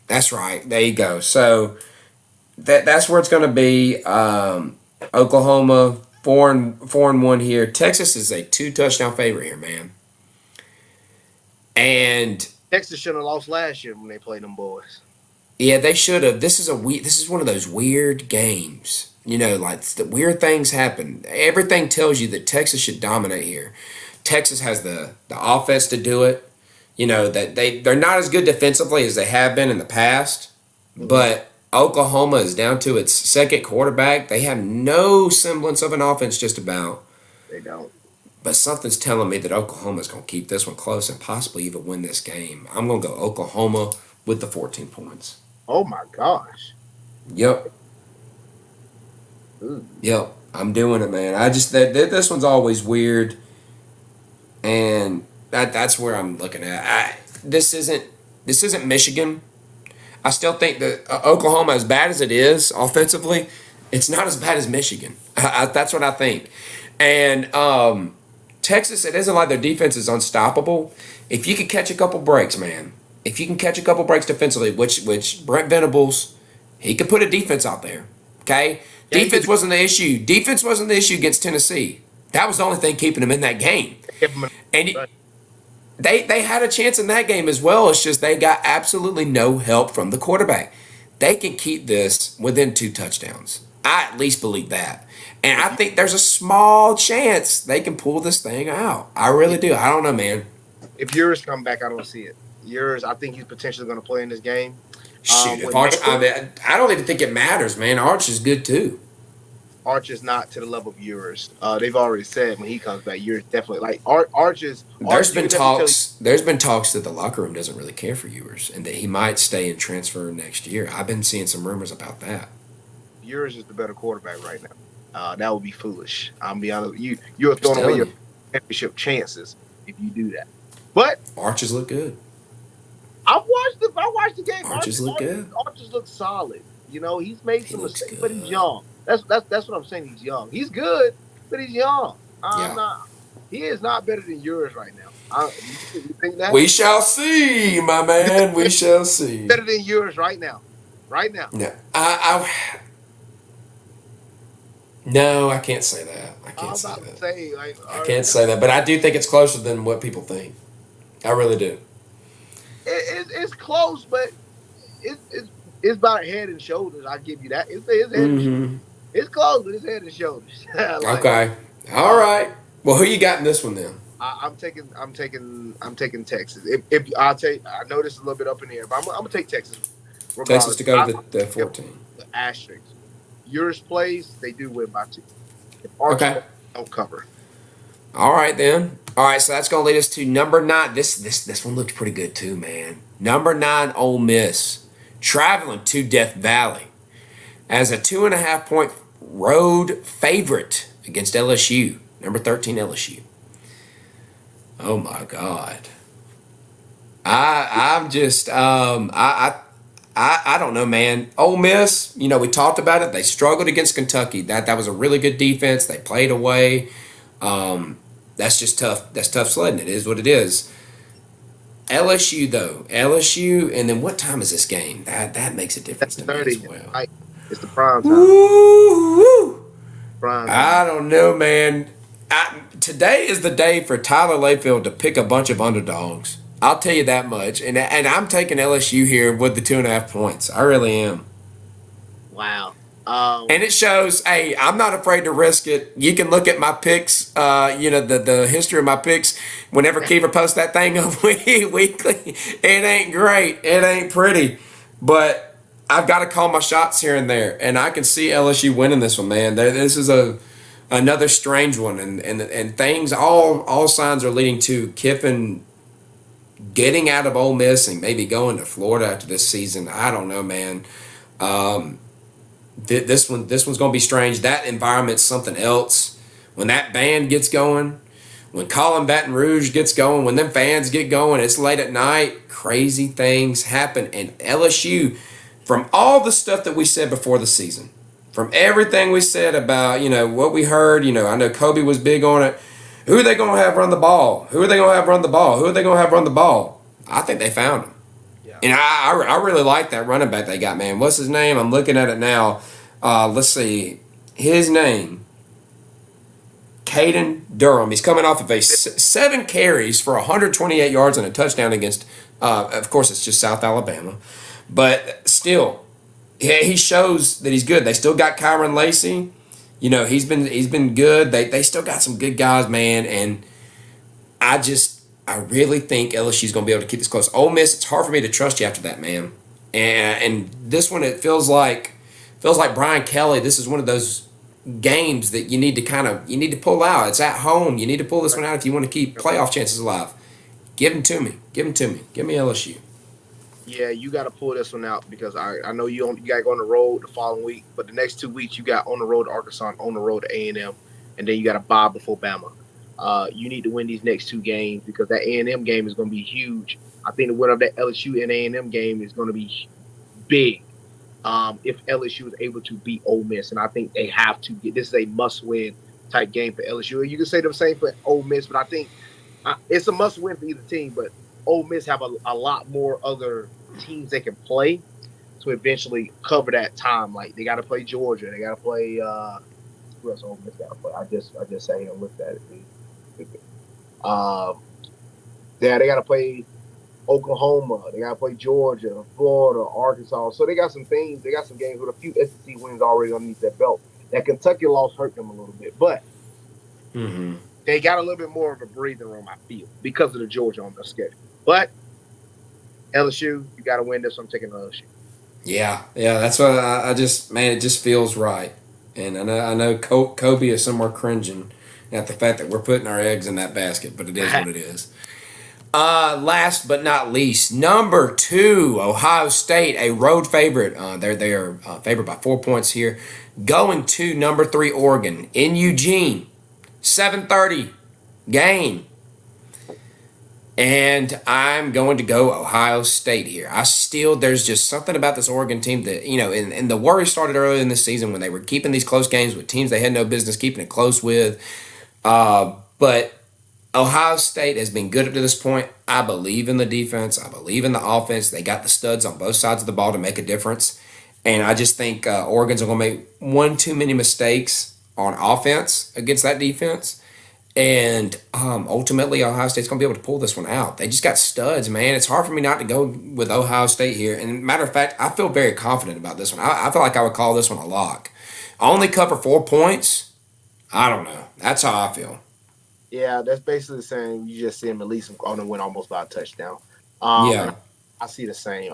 That's right. There you go. So that's where it's going to be. Oklahoma 4-1 here. Texas is a 2-touchdown favorite here, man. And Texas should have lost last year when they played them boys. Yeah, they should have. This is one of those weird games. Like the weird things happen. Everything tells you that Texas should dominate here. Texas has the offense to do it. That they're not as good defensively as they have been in the past, but Oklahoma is down to its second quarterback. They have no semblance of an offense just about. They don't. But something's telling me that Oklahoma's going to keep this one close and possibly even win this game. I'm going to go Oklahoma with the 14 points. Oh my gosh. Yep. Yep. I'm doing it, man. I just this one's always weird, and that's where I'm looking at. This isn't Michigan. I still think that Oklahoma, as bad as it is offensively, it's not as bad as Michigan. That's what I think. And Texas, it isn't like their defense is unstoppable. If you could catch a couple breaks, man. If you can catch a couple breaks defensively, which Brent Venables, he could put a defense out there. Okay? Yeah, defense wasn't the issue. Defense wasn't the issue against Tennessee. That was the only thing keeping them in that game. And they had a chance in that game as well. It's just they got absolutely no help from the quarterback. They can keep this within 2 touchdowns. I at least believe that. And I think there's a small chance they can pull this thing out. I really do. I don't know, man. If yours come back, I don't see it. Yours, I think he's potentially going to play in this game. Shoot, if Arch, I don't even think it matters, man. Arch is good too. Arch is not to the level of yours. They've already said when he comes back, yours definitely like Arch is. There's been talks. There's been talks that the locker room doesn't really care for yours, and that he might stay and transfer next year. I've been seeing some rumors about that. Yours is the better quarterback right now. That would be foolish. I'm be honest with you. You're throwing away your championship chances if you do that. But Arches look good. I watched the game. Arches look good. Arches look solid. He's made some mistakes, but he's young. That's what I'm saying. He's young. He's good, but he's young. He is not better than yours right now. You think that? We shall see, my man. We shall see. Better than yours right now. Right now. Yeah. No, I can't say that. I can't say that. But I do think it's closer than what people think. I really do. It's close, but it's about head and shoulders. I give you that. It's head and shoulders. It's close, but it's head and shoulders. Okay. All right. Well, who you got in this one then? I'm taking Texas. If I'll take, I know this is a little bit up in the air, but I'm gonna take Texas. Regardless. Texas to go to the 14. The asterisk. Yours plays, they do win by 2. If Arch don't cover. All right then. All right, so that's going to lead us to number 9. This one looked pretty good too, man. Number 9, Ole Miss, traveling to Death Valley as a 2.5-point road favorite against LSU. Number 13, LSU. Oh my God. I'm just I don't know, man. Ole Miss, we talked about it. They struggled against Kentucky. That was a really good defense. They played away. That's just tough. That's tough sledding. It is what it is. LSU, though. LSU, and then what time is this game? That makes a difference to me as well. It's the prime time. Woo! I don't know, man. Today is the day for Tyler Layfield to pick a bunch of underdogs. I'll tell you that much. And I'm taking LSU here with the 2.5 points. I really am. Wow. And it shows, hey, I'm not afraid to risk it. You can look at my picks, the history of my picks. Whenever Kiefer posts that thing up weekly, it ain't great. It ain't pretty. But I've got to call my shots here and there. And I can see LSU winning this one, man. This is another strange one. And things, all signs are leading to Kiffin getting out of Ole Miss and maybe going to Florida after this season. I don't know, man. Um, this one's gonna be strange. That environment's something else. When that band gets going, when Colin Baton Rouge gets going, when them fans get going, it's late at night. Crazy things happen, and LSU, from all the stuff that we said before the season, from everything we said about what we heard, I know Kobe was big on it. Who are they gonna have run the ball? Who are they gonna have run the ball? Who are they gonna have run the ball? I think they found him. Yeah. And I really like that running back they got, man. What's his name? I'm looking at it now. Let's see. His name, Caden Durham. He's coming off of 7 carries for 128 yards and a touchdown against, of course, it's just South Alabama. But still, he shows that he's good. They still got Kyron Lacey. He's been good. They still got some good guys, man. And I really think LSU's going to be able to keep this close. Ole Miss, it's hard for me to trust you after that, man. And this one, it feels like Brian Kelly. This is one of those games that you need to pull out. It's at home. You need to pull this one out if you want to keep playoff chances alive. Give them to me. Give me LSU. Yeah, you got to pull this one out because I know you got to go on the road the following week, but the next 2 weeks you got on the road to Arkansas, on the road to A&M, and then you got a bye before Bama. You need to win these next 2 games because that A&M game is going to be huge. I think the winner of that LSU and A&M game is going to be big if LSU is able to beat Ole Miss, and I think they have to get this is a must-win type game for LSU. You can say the same for Ole Miss, but I think it's a must-win for either team, but Ole Miss have a lot more other teams they can play to eventually cover that time. Like they got to play Georgia, they got to play. Who else Ole Miss got to play? I just sat here and looked at it. Yeah, they got to play Oklahoma, they got to play Georgia, Florida, Arkansas. So they got some things. They got some games with a few SEC wins already underneath their belt. That Kentucky loss hurt them a little bit, but. Mm-hmm. They got a little bit more of a breathing room, I feel, because of the Georgia on their schedule. But LSU, you got to win this. I'm taking LSU. Yeah, that's what I just, man, it just feels right. And I know Kobe is somewhere cringing at the fact that we're putting our eggs in that basket, but it is what it is. Last but not least, number 2, Ohio State, a road favorite. They are favored by 4 points here. Going to number 3, Oregon in Eugene. 7:30 game. And I'm going to go Ohio State here. There's just something about this Oregon team that, and the worry started early in the season when they were keeping these close games with teams they had no business keeping it close with. But Ohio State has been good up to this point. I believe in the defense. I believe in the offense. They got the studs on both sides of the ball to make a difference. And I just think Oregon's going to make one too many mistakes on offense against that defense. And ultimately, Ohio State's going to be able to pull this one out. They just got studs, man. It's hard for me not to go with Ohio State here. And matter of fact, I feel very confident about this one. I feel like I would call this one a lock. Only cover 4 points? I don't know. That's how I feel. Yeah, that's basically saying you just see him at least on the win almost by a touchdown. Yeah. I see the same.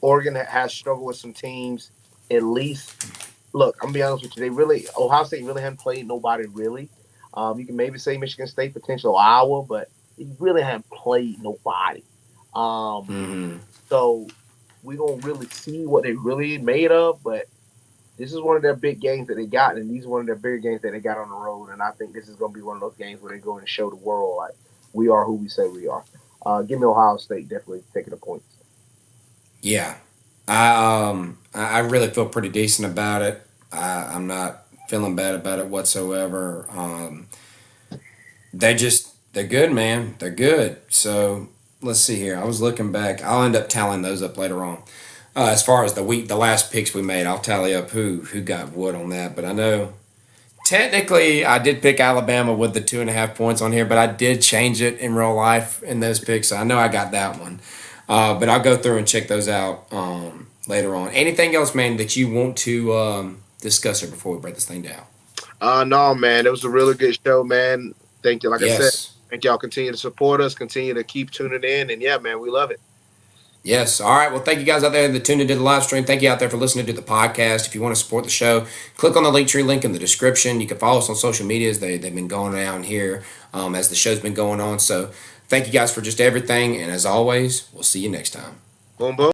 Oregon has struggled with some teams. At least, look, I'm gonna be honest with you. Ohio State really haven't played nobody really. You can maybe say Michigan State, potential Iowa, but they really haven't played nobody. So we're gonna really see what they really made of. But this is one of their big games that they got, and these are one of their bigger games that they got on the road. And I think this is gonna be one of those games where they go and show the world like we are who we say we are. Give me Ohio State definitely taking the points. Yeah, I really feel pretty decent about it. I'm not feeling bad about it whatsoever. They're good, man. They're good. So let's see here. I was looking back. I'll end up tallying those up later on. As far as the last picks we made, I'll tally up who got what on that. But I know technically I did pick Alabama with the 2.5 points on here, but I did change it in real life in those picks. So I know I got that one. But I'll go through and check those out later on. Anything else, man, that you want to discuss here before we break this thing down? No, man. It was a really good show, man. Thank you. Like I Yes. said, thank y'all. Continue to support us. Continue to keep tuning in. And, yeah, man, we love it. Yes. All right. Well, thank you guys out there that tuned into the live stream. Thank you out there for listening to the podcast. If you want to support the show, click on the Linktree link in the description. You can follow us on social medias. They've been going around here as the show's been going on. So thank you guys for just everything. And as always, we'll see you next time. Boom, boom.